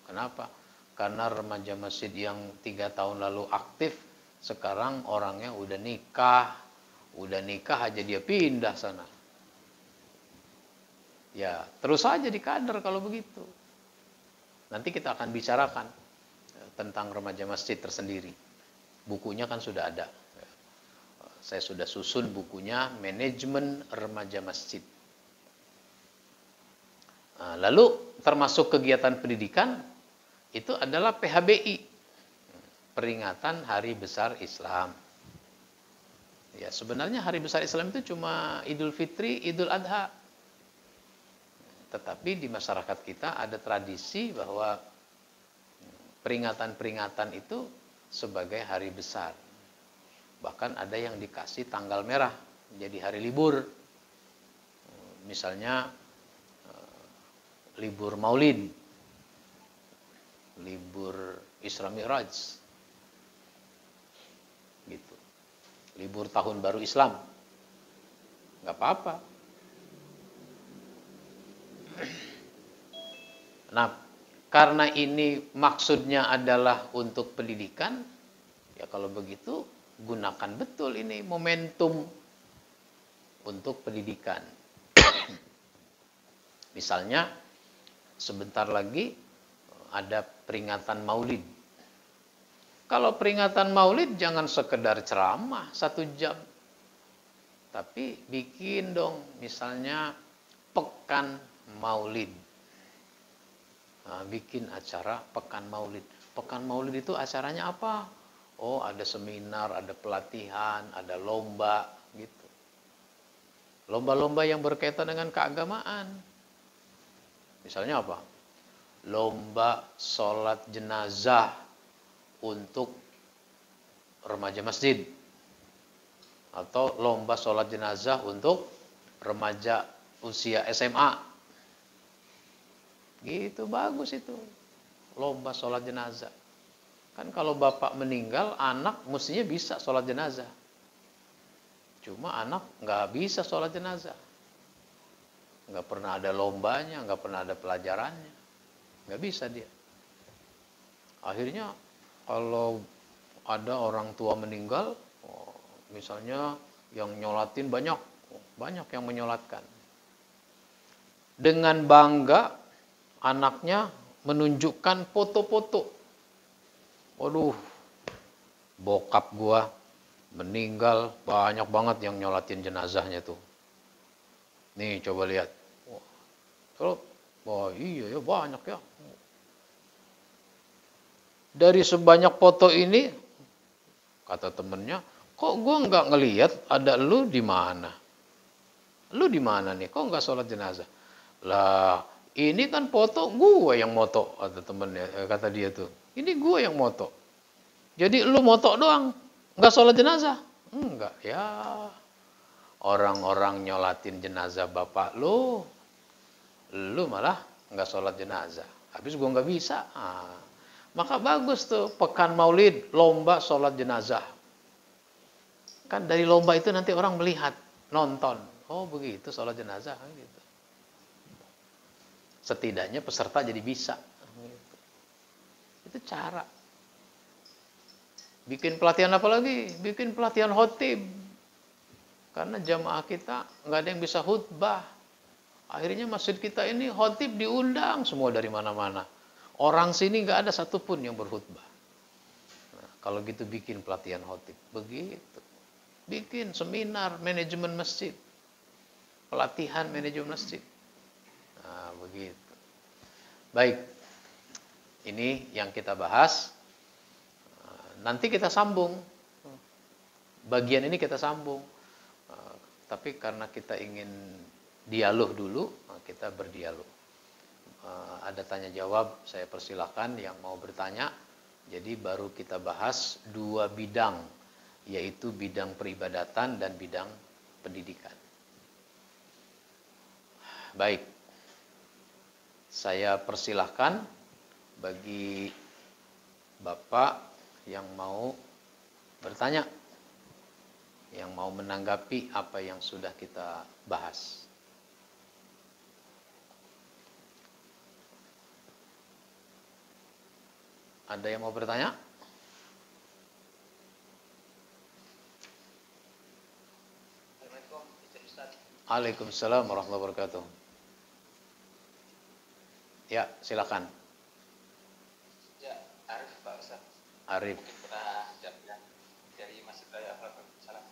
Kenapa? Karena remaja masjid yang 3 tahun lalu aktif, sekarang orangnya udah nikah aja dia pindah sana. Ya, terus saja di kader kalau begitu. Nanti kita akan bicarakan tentang remaja masjid tersendiri. Bukunya kan sudah ada. Saya sudah susun bukunya, Manajemen Remaja Masjid. Nah, lalu termasuk kegiatan pendidikan, itu adalah PHBI, Peringatan Hari Besar Islam. Ya, sebenarnya Hari Besar Islam itu cuma Idul Fitri, Idul Adha. Tetapi di masyarakat kita ada tradisi bahwa peringatan-peringatan itu sebagai hari besar. Bahkan ada yang dikasih tanggal merah, jadi hari libur. Misalnya libur Maulid, libur Isra Mi'raj, gitu. Libur Tahun Baru Islam, nggak apa-apa. Nah, karena ini maksudnya adalah untuk pendidikan, ya kalau begitu gunakan betul ini momentum untuk pendidikan. Misalnya sebentar lagi ada peringatan Maulid. Kalau peringatan Maulid jangan sekedar ceramah 1 jam. Tapi bikin dong misalnya pekan Maulid. bikin acara Pekan Maulid. Pekan Maulid itu acaranya apa? Oh, ada seminar, ada pelatihan, ada lomba gitu. Lomba-lomba yang berkaitan dengan keagamaan. Misalnya apa? Lomba sholat jenazah untuk remaja masjid. Atau lomba sholat jenazah untuk remaja usia SMA. Gitu, bagus itu. Lomba sholat jenazah. Kan kalau bapak meninggal, anak mestinya bisa sholat jenazah. Cuma anak nggak bisa sholat jenazah. Nggak pernah ada lombanya, nggak pernah ada pelajarannya. Nggak bisa dia. Akhirnya kalau ada orang tua meninggal, misalnya yang nyolatin banyak yang menyolatkan. Dengan bangga anaknya menunjukkan foto-foto. Waduh, bokap gua meninggal, banyak banget yang nyolatin jenazahnya tuh. Nih coba lihat. Wah, iya ya banyak ya. Dari sebanyak foto ini, kata temennya, kok gua nggak ngelihat ada lu di mana? Lu di mana nih? Kok nggak sholat jenazah? Lah, ini kan foto gua yang moto, kata temennya, kata dia tuh. Ini gua yang moto. Jadi lu moto doang, nggak sholat jenazah? Enggak ya. Orang-orang nyolatin jenazah bapak lu malah nggak sholat jenazah. Habis gua nggak bisa. Maka bagus tuh Pekan Maulid, lomba sholat jenazah. Kan dari lomba itu nanti orang melihat, nonton. Oh begitu sholat jenazah. Gitu. Setidaknya peserta jadi bisa. Gitu. Itu cara. Bikin pelatihan apa lagi? Bikin pelatihan khotib. Karena jamaah kita nggak ada yang bisa khutbah. Akhirnya masjid kita ini khotib diundang semua dari mana-mana. Orang sini nggak ada satupun yang berkhutbah. Nah, kalau gitu bikin pelatihan khotib. Begitu. Bikin seminar manajemen masjid. Pelatihan manajemen masjid. Nah, begitu. Baik. Ini yang kita bahas. Nanti kita sambung. Bagian ini kita sambung. Tapi karena kita ingin dialog dulu, kita berdialog. Ada tanya jawab, saya persilahkan yang mau bertanya. Jadi baru kita bahas 2 bidang, yaitu bidang peribadatan dan bidang pendidikan. Baik, saya persilahkan bagi Bapak yang mau bertanya, yang mau menanggapi apa yang sudah kita bahas. Ada yang mau bertanya? Waalaikumsalam warahmatullahi wabarakatuh. Ya, silakan. Ya, Arif Pak Ustaz. Arif. Mungkin pernah jawabnya dari Masjid Raya Salam.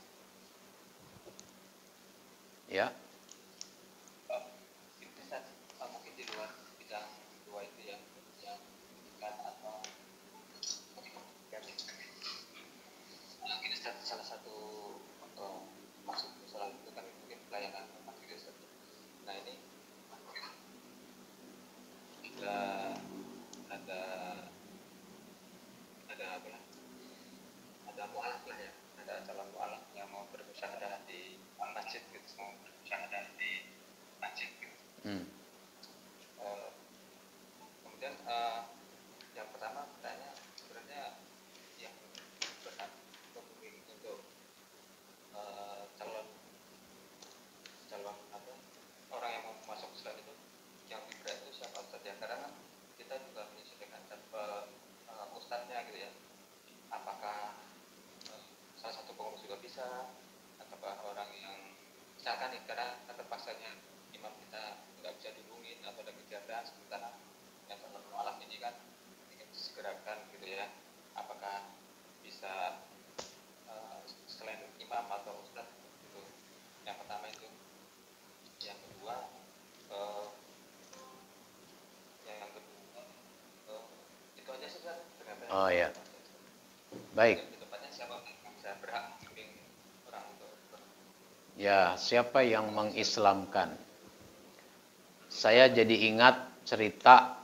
Ya. Ustaz, mungkin di luar bidang 2 itu yang pendidikan atau mungkin Ustaz salah satu maksud salah itu kan mungkin pelayanan masjid Ustaz. Nah ini kita ada apa ya? Ada mualaf lah ya, ada calon mualaf yang mau bermusyawarah di masjid gitu, mau bermusyawarah di masjid gitu. Kemudian yang pertama bertanya sebenarnya yang berhak memilih untuk calon apa orang yang mau masuk Islam itu yang diberat itu siapa Ustaz ya? Karena kan kita juga menyesuaikan ustadznya gitu ya. Apakah salah satu pengurus juga bisa, ataukah orang yang misalkan nih Oh ya, baik. Lebih tepatnya siapa yang saya berhak membimbing orang untuk Ya, siapa yang mengislamkan? Saya jadi ingat cerita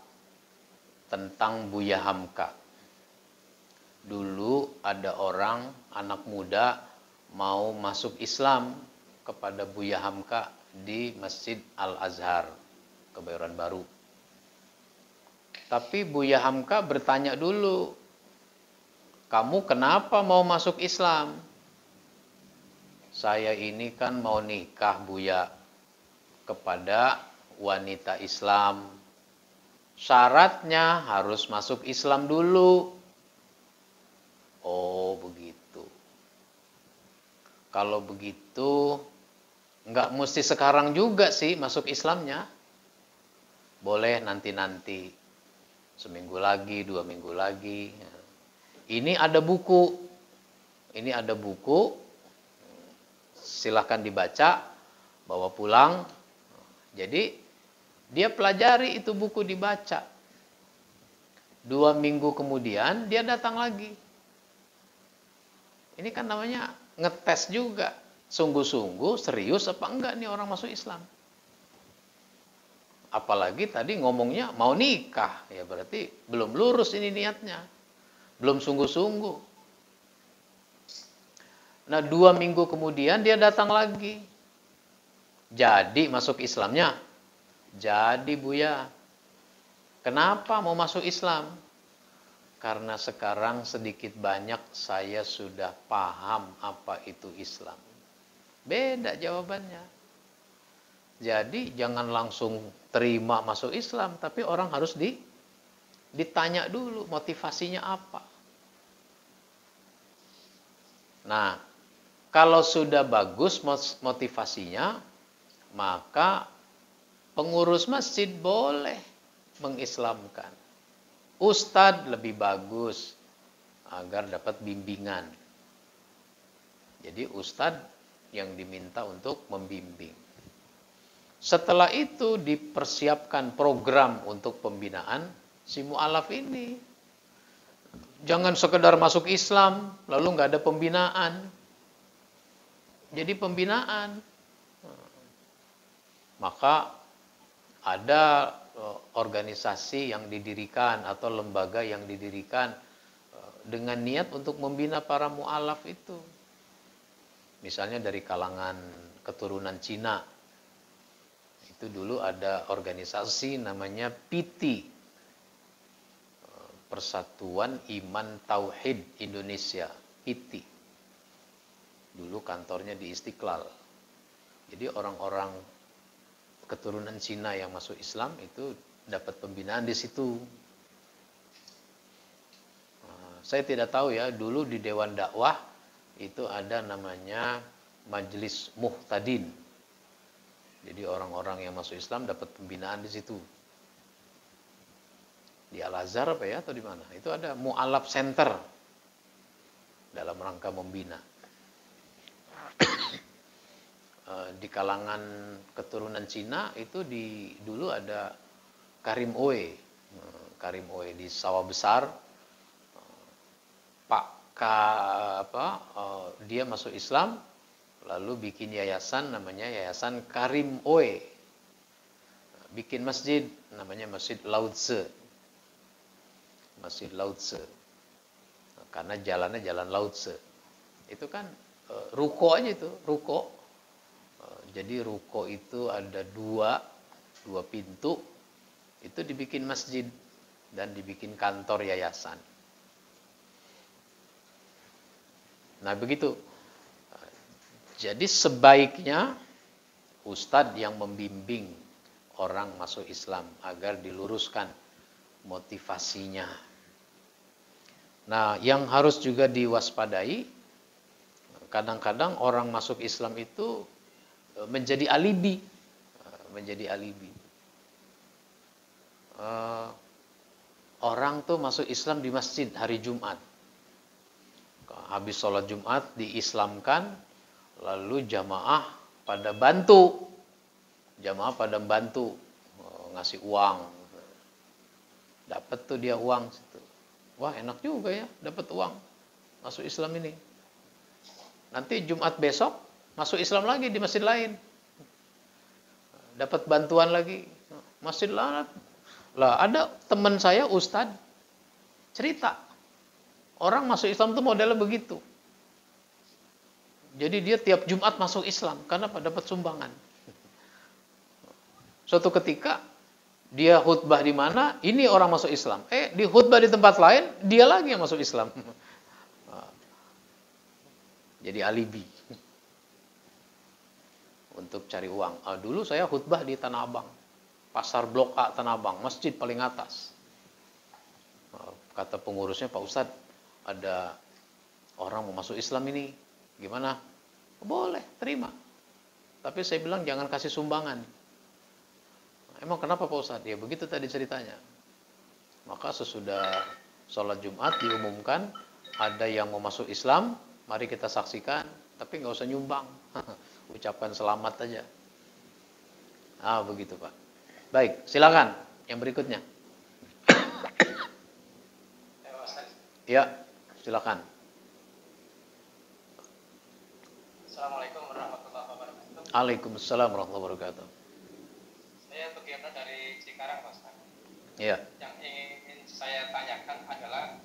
tentang Buya Hamka. Dulu ada orang, anak muda, mau masuk Islam kepada Buya Hamka di Masjid Al-Azhar, Kebayoran Baru. Tapi Buya Hamka bertanya dulu, kamu kenapa mau masuk Islam? Saya ini kan mau nikah, Buya, kepada wanita Islam. Syaratnya harus masuk Islam dulu. Oh, begitu. Kalau begitu, nggak mesti sekarang juga sih masuk Islamnya. Boleh nanti-nanti. Seminggu lagi, 2 minggu lagi. Ini ada buku. Ini ada buku. Silahkan dibaca, bawa pulang. Jadi, dia pelajari itu buku dibaca. 2 minggu kemudian, dia datang lagi. Ini kan namanya ngetes juga. Sungguh-sungguh, serius apa enggak nih orang masuk Islam. Apalagi tadi ngomongnya mau nikah. Ya berarti belum lurus ini niatnya. Belum sungguh-sungguh. Nah 2 minggu kemudian dia datang lagi. Jadi masuk Islamnya? Jadi Buya. Kenapa mau masuk Islam? Karena sekarang sedikit banyak saya sudah paham apa itu Islam. Beda jawabannya. Jadi jangan langsung terima masuk Islam, tapi orang harus ditanya dulu motivasinya apa. Nah, kalau sudah bagus motivasinya, maka pengurus masjid boleh mengislamkan. Ustadz lebih bagus agar dapat bimbingan. Jadi ustadz yang diminta untuk membimbing. Setelah itu dipersiapkan program untuk pembinaan si mu'alaf ini. Jangan sekedar masuk Islam lalu nggak ada pembinaan. Jadi pembinaan. Maka ada organisasi yang didirikan atau lembaga yang didirikan dengan niat untuk membina para mu'alaf itu. Misalnya dari kalangan keturunan Cina. Itu dulu ada organisasi namanya PT, Persatuan Iman Tauhid Indonesia, PT. Dulu kantornya di Istiqlal. Jadi orang-orang keturunan Cina yang masuk Islam itu dapat pembinaan di situ. Saya tidak tahu ya, dulu di Dewan Dakwah itu ada namanya Majelis Muhtadin. Jadi orang-orang yang masuk Islam dapat pembinaan di situ. Di Al-Azhar apa ya atau di mana? Itu ada Mu'alaf Center dalam rangka membina. Di kalangan keturunan Cina itu dulu ada Karim Oe. Karim Oe di Sawah Besar. Dia masuk Islam lalu bikin yayasan namanya Yayasan Karim Oe. Bikin masjid namanya Masjid Lao Tse. Masjid Lao Tse. Karena jalannya jalan Lao Tse. Itu kan ruko aja itu, ruko. Jadi ruko itu ada dua pintu. Itu dibikin masjid dan dibikin kantor yayasan. Nah, begitu. Jadi sebaiknya ustadz yang membimbing orang masuk Islam agar diluruskan motivasinya. Nah, yang harus juga diwaspadai, kadang-kadang orang masuk Islam itu menjadi alibi. Menjadi alibi. Orang tuh masuk Islam di masjid hari Jumat. Habis sholat Jumat diislamkan, lalu jamaah pada bantu. Jamaah pada bantu ngasih uang. Dapat tuh dia uang situ. Wah, enak juga ya, dapat uang masuk Islam ini. Nanti Jumat besok masuk Islam lagi di masjid lain. Dapat bantuan lagi. Masjid lain. Lah, ada teman saya ustadz cerita. Orang masuk Islam tuh modelnya begitu. Jadi dia tiap Jumat masuk Islam karena dapat sumbangan. Suatu ketika dia khutbah di mana, ini orang masuk Islam. Di khutbah di tempat lain, dia lagi yang masuk Islam. Jadi alibi untuk cari uang. Dulu saya khutbah di Tanah Abang, pasar Blok A Tanah Abang, masjid paling atas. Kata pengurusnya, Pak Ustadz, ada orang mau masuk Islam ini, gimana? Boleh, terima. Tapi saya bilang jangan kasih sumbangan. Emang kenapa Pak Ustadz? Ya begitu tadi ceritanya. Maka sesudah sholat Jumat diumumkan, ada yang mau masuk Islam, mari kita saksikan, tapi nggak usah nyumbang. Ucapkan selamat aja. Begitu Pak. Baik, silakan yang berikutnya. Ya, silakan. Assalamualaikum warahmatullahi wabarakatuh. Waalaikumsalam warahmatullahi wabarakatuh. Saya Tugiana dari Cikarang, Pak Ustaz. Iya. Yang ingin saya tanyakan adalah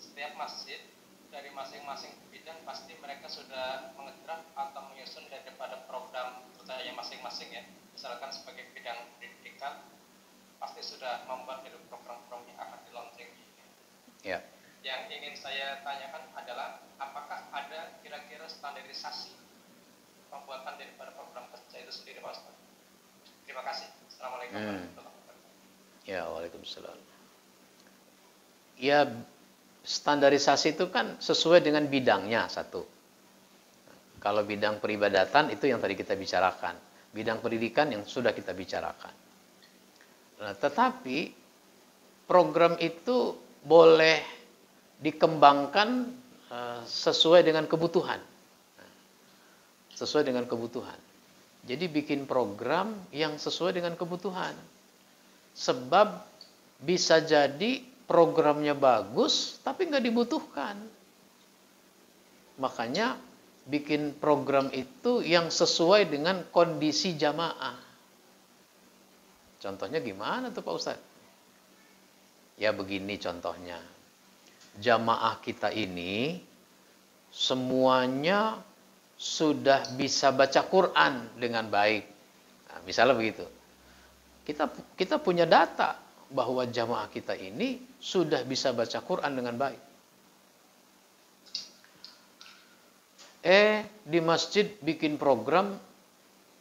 setiap masjid dari masing-masing bidang pasti mereka sudah mengedrap atau menyusun daripada program kerjanya masing-masing ya. Misalkan sebagai bidang pendidikan pasti sudah membuat dari program-program yang akan di-launching. Ya. Yang ingin saya tanyakan adalah apakah ada kira-kira standarisasi pembuatan daripada program kerja itu sendiri, Pak Ustaz? Terima kasih. Assalamualaikum warahmatullahi wabarakatuh. Ya, waalaikumsalam. Ya, standarisasi itu kan sesuai dengan bidangnya satu. Kalau bidang peribadatan itu yang tadi kita bicarakan. Bidang pendidikan yang sudah kita bicarakan. Nah, tetapi program itu boleh dikembangkan sesuai dengan kebutuhan. Sesuai dengan kebutuhan. Jadi bikin program yang sesuai dengan kebutuhan. Sebab bisa jadi programnya bagus, tapi nggak dibutuhkan. Makanya bikin program itu yang sesuai dengan kondisi jamaah. Contohnya gimana tuh Pak Ustadz? Ya begini contohnya. Jamaah kita ini semuanya sudah bisa baca Quran dengan baik. Nah, misalnya begitu. Kita punya data bahwa jamaah kita ini sudah bisa baca Quran dengan baik. Di masjid bikin program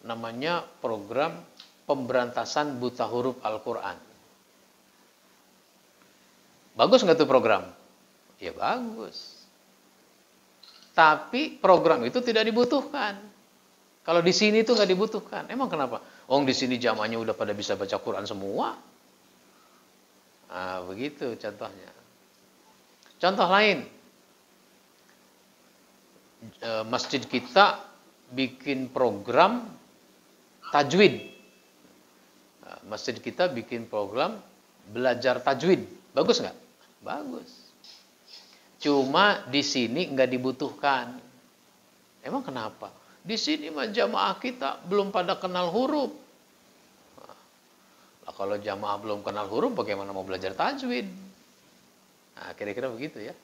namanya program pemberantasan buta huruf Al-Quran. Bagus nggak tuh program? Ya bagus. Tapi program itu tidak dibutuhkan. Kalau di sini tuh nggak dibutuhkan. Emang kenapa? Di sini jamaahnya udah pada bisa baca Quran semua. Begitu contohnya. Contoh lain. Masjid kita bikin program tajwid. Masjid kita bikin program belajar tajwid. Bagus nggak? Bagus. Cuma di sini nggak dibutuhkan. Emang kenapa? Di sini mah jamaah kita belum pada kenal huruf. Nah, kalau jamaah belum kenal huruf, bagaimana mau belajar tajwid? Nah, kira-kira begitu ya.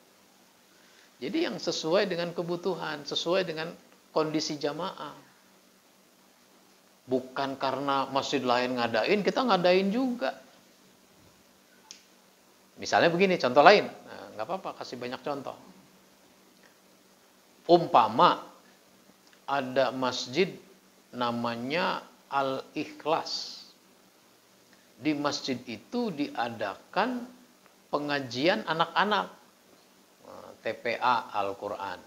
Jadi yang sesuai dengan kebutuhan, sesuai dengan kondisi jamaah. Bukan karena masjid lain ngadain, kita ngadain juga. Misalnya begini, contoh lain. Nggak apa-apa, kasih banyak contoh. Umpama ada masjid namanya Al-Ikhlas. Di masjid itu diadakan pengajian anak-anak. TPA Al-Quran.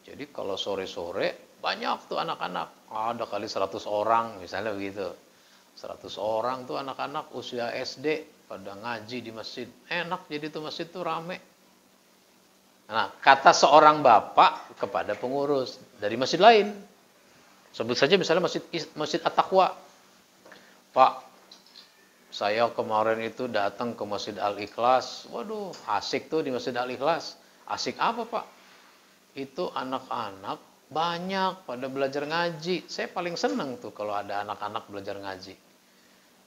Jadi kalau sore-sore banyak tuh anak-anak. Ada kali 100 orang misalnya begitu. 100 orang tuh anak-anak usia SD pada ngaji di masjid. Enak jadi tuh masjid tuh rame. Nah, kata seorang bapak kepada pengurus dari masjid lain. Sebut saja misalnya Masjid At-Taqwa. Pak, Saya kemarin itu datang ke Masjid Al-Ikhlas. Waduh, asik tuh di Masjid Al-Ikhlas. Asik apa, Pak? Itu anak-anak banyak pada belajar ngaji. Saya paling senang tuh kalau ada anak-anak belajar ngaji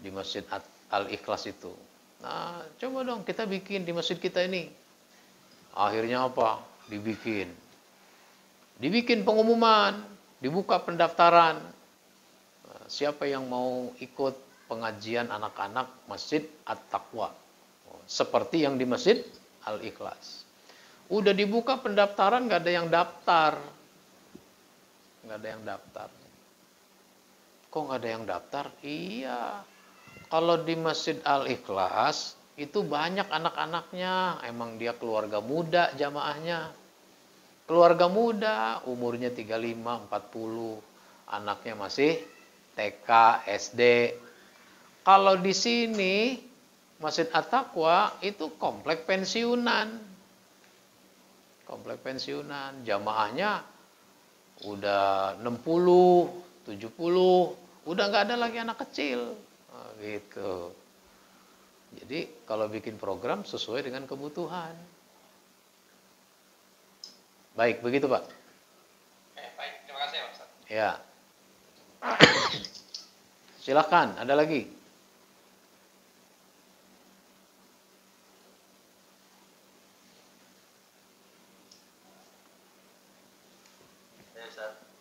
di Masjid Al-Ikhlas itu. Nah, coba dong kita bikin di masjid kita ini. Akhirnya apa? Dibikin pengumuman, dibuka pendaftaran. Nah, siapa yang mau ikut pengajian anak-anak Masjid At-Taqwa? Seperti yang di Masjid Al-Ikhlas. Udah dibuka pendaftaran, nggak ada yang daftar. Nggak ada yang daftar. Kok nggak ada yang daftar? Iya. Kalau di Masjid Al-Ikhlas, itu banyak anak-anaknya. Emang dia keluarga muda jamaahnya. Keluarga muda, umurnya 35, 40. Anaknya masih TK, SD. Kalau di sini, Masjid At-Taqwa itu komplek pensiunan. Komplek pensiunan, jamaahnya udah 60, 70, udah nggak ada lagi anak kecil. Nah, gitu. Jadi kalau bikin program sesuai dengan kebutuhan. Baik, begitu Pak. Baik, terima kasih Pak Ustaz. Ya. Silakan, ada lagi?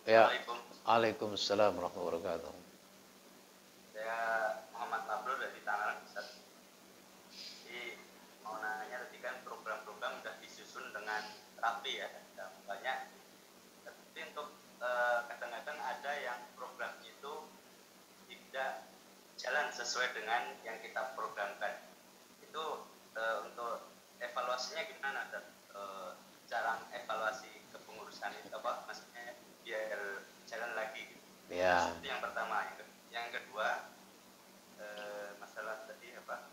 Ya. Waalaikumsalam warahmatullahi wabarakatuh. Saya Muhammad Mabrur dari Tangerang, Ustaz. Jadi mau nanya tadi kan program-program sudah disusun dengan rapi ya, dan banyak. Tapi untuk kadang-kadang ada yang program itu tidak jalan sesuai dengan yang kita programkan. Itu untuk evaluasinya gimana, dan cara evaluasi kepengurusan itu apa? Maksudnya biar jalan lagi. Ya. Itu yang pertama. Yang kedua, masalah tadi apa?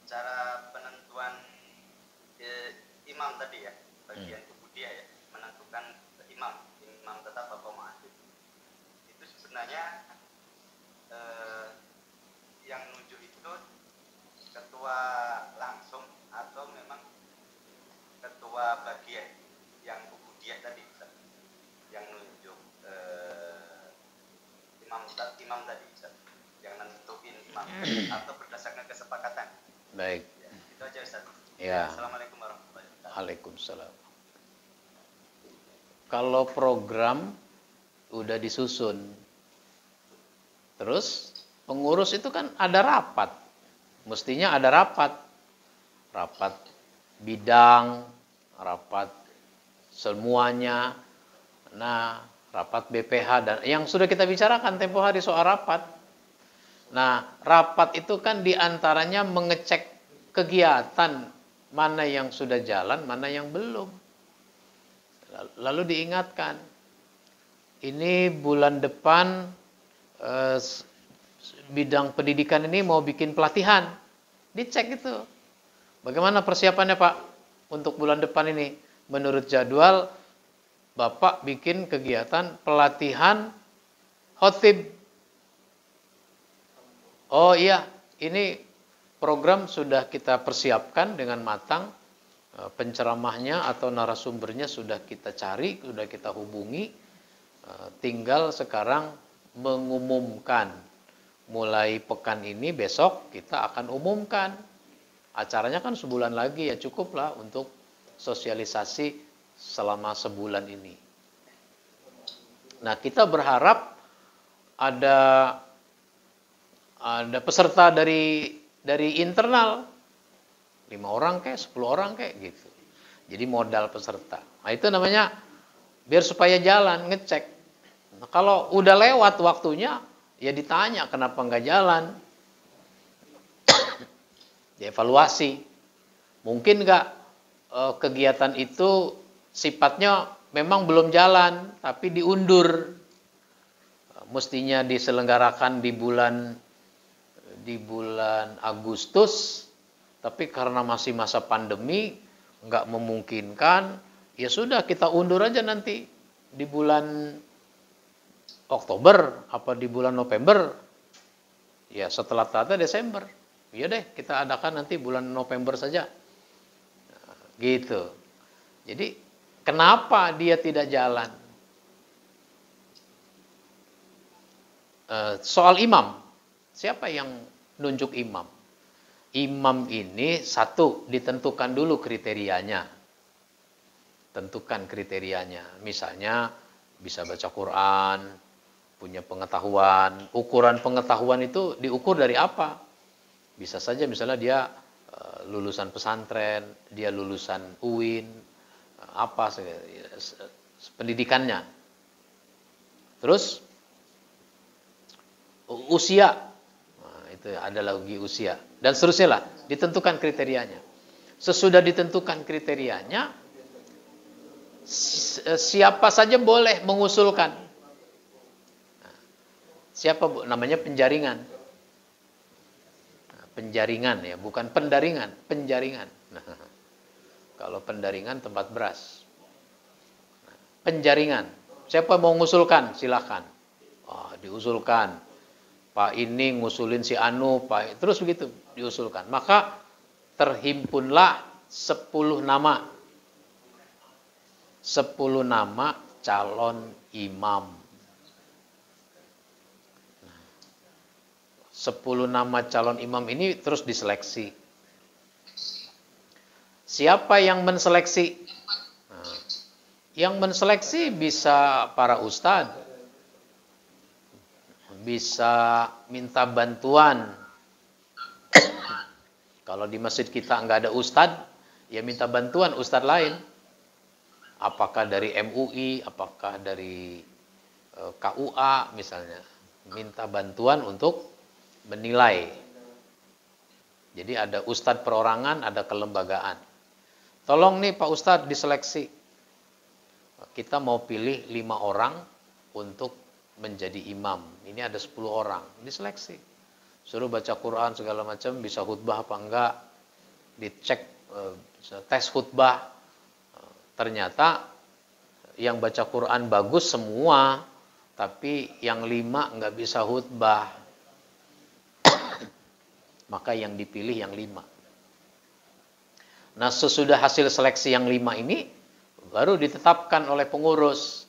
Cara penentuan imam tadi ya, bagian kebudaya ya, menentukan imam tetap atau ma'hum. Itu sebenarnya yang nunjuk itu ketua langsung atau memang ketua bagian yang ubudiyah tadi, yang nunjuk imam tadi, yang nentuin imam atau berdasarkan kesepakatan. Baik. Ya, itu aja Ustaz. Ya. Assalamualaikum warahmatullahi wabarakatuh. Waalaikumsalam. Kalau program udah disusun, terus pengurus itu kan ada rapat. Mestinya ada rapat. Rapat bidang, rapat semuanya. Nah, rapat BPH dan yang sudah kita bicarakan tempo hari soal rapat. Nah, rapat itu kan diantaranya mengecek kegiatan mana yang sudah jalan, mana yang belum. Lalu diingatkan, ini bulan depan bidang pendidikan ini mau bikin pelatihan. Dicek itu. Bagaimana persiapannya Pak untuk bulan depan ini? Menurut jadwal, Bapak bikin kegiatan pelatihan khotib. Oh iya, ini program sudah kita persiapkan dengan matang. Penceramahnya atau narasumbernya sudah kita cari, sudah kita hubungi. Tinggal sekarang mengumumkan. Mulai pekan ini, besok kita akan umumkan. Acaranya kan sebulan lagi, ya cukuplah untuk sosialisasi selama sebulan ini. Nah, kita berharap ada peserta dari internal, 5 orang kayak 10 orang kayak gitu. Jadi modal peserta. Nah, itu namanya biar supaya jalan, ngecek. Nah, kalau udah lewat waktunya, ya ditanya kenapa nggak jalan. Dievaluasi. Mungkin nggak kegiatan itu sifatnya memang belum jalan, tapi diundur. Mestinya diselenggarakan di bulan Agustus, tapi karena masih masa pandemi, nggak memungkinkan, ya sudah kita undur aja nanti di bulan Oktober, apa di bulan November, Ya setelah Tata Desember. Ya deh, kita adakan nanti bulan November saja. Nah, gitu. Jadi kenapa dia tidak jalan? Soal imam, siapa yang nunjuk imam? Imam ini satu, ditentukan dulu kriterianya. Tentukan kriterianya. Misalnya bisa baca Quran, punya pengetahuan. Ukuran pengetahuan itu diukur dari apa? Bisa saja misalnya dia lulusan pesantren, dia lulusan UIN, apa pendidikannya. Terus usia, nah, itu adalah lagi usia, dan seterusnya lah, ditentukan kriterianya. Sesudah ditentukan kriterianya, siapa saja boleh mengusulkan. Nah, siapa namanya penjaringan? Nah, penjaringan ya, bukan pendaringan, penjaringan. Nah, kalau pendaringan tempat beras. Nah, penjaringan, siapa mau mengusulkan? Silakan. Oh, diusulkan. Pak ini ngusulin si Anu, Pak, terus begitu diusulkan. Maka terhimpunlah 10 nama. 10 nama calon imam. 10 nama calon imam ini terus diseleksi. Siapa yang menseleksi? Nah, yang menseleksi bisa para ustadz, bisa minta bantuan. Kalau di masjid kita nggak ada ustadz, ya minta bantuan ustadz lain. Apakah dari MUI, apakah dari KUA misalnya. Minta bantuan untuk menilai. Jadi ada ustadz perorangan, ada kelembagaan. Tolong nih Pak Ustadz diseleksi. Kita mau pilih 5 orang untuk menjadi imam. Ini ada 10 orang, diseleksi. Suruh baca Quran segala macam, bisa khutbah apa enggak, dicek tes khutbah. Ternyata yang baca Quran bagus semua, tapi yang 5 enggak bisa khutbah. Maka yang dipilih yang 5. Nah, sesudah hasil seleksi yang 5 ini, baru ditetapkan oleh pengurus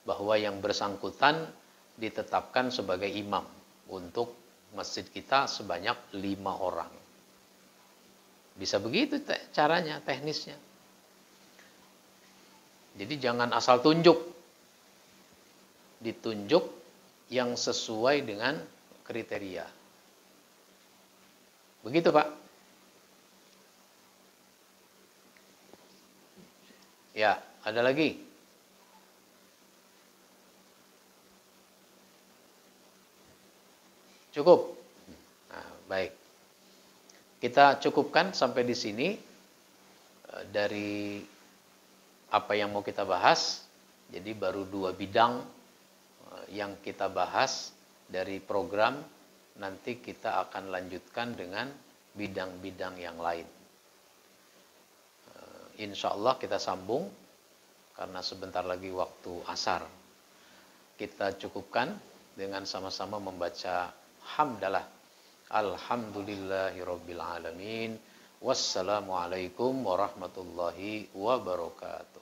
bahwa yang bersangkutan ditetapkan sebagai imam untuk masjid kita sebanyak 5 orang. Bisa begitu caranya, teknisnya. Jadi jangan asal tunjuk. Ditunjuk yang sesuai dengan kriteria. Begitu, Pak. Ya, ada lagi? Cukup? Nah, baik. Kita cukupkan sampai di sini dari apa yang mau kita bahas. Jadi baru 2 bidang yang kita bahas dari program. Nanti kita akan lanjutkan dengan bidang-bidang yang lain. Insya Allah kita sambung karena sebentar lagi waktu asar. Kita cukupkan dengan sama-sama membaca hamdalah. Alhamdulillahirabbil alamin. Wassalamualaikum warahmatullahi wabarakatuh.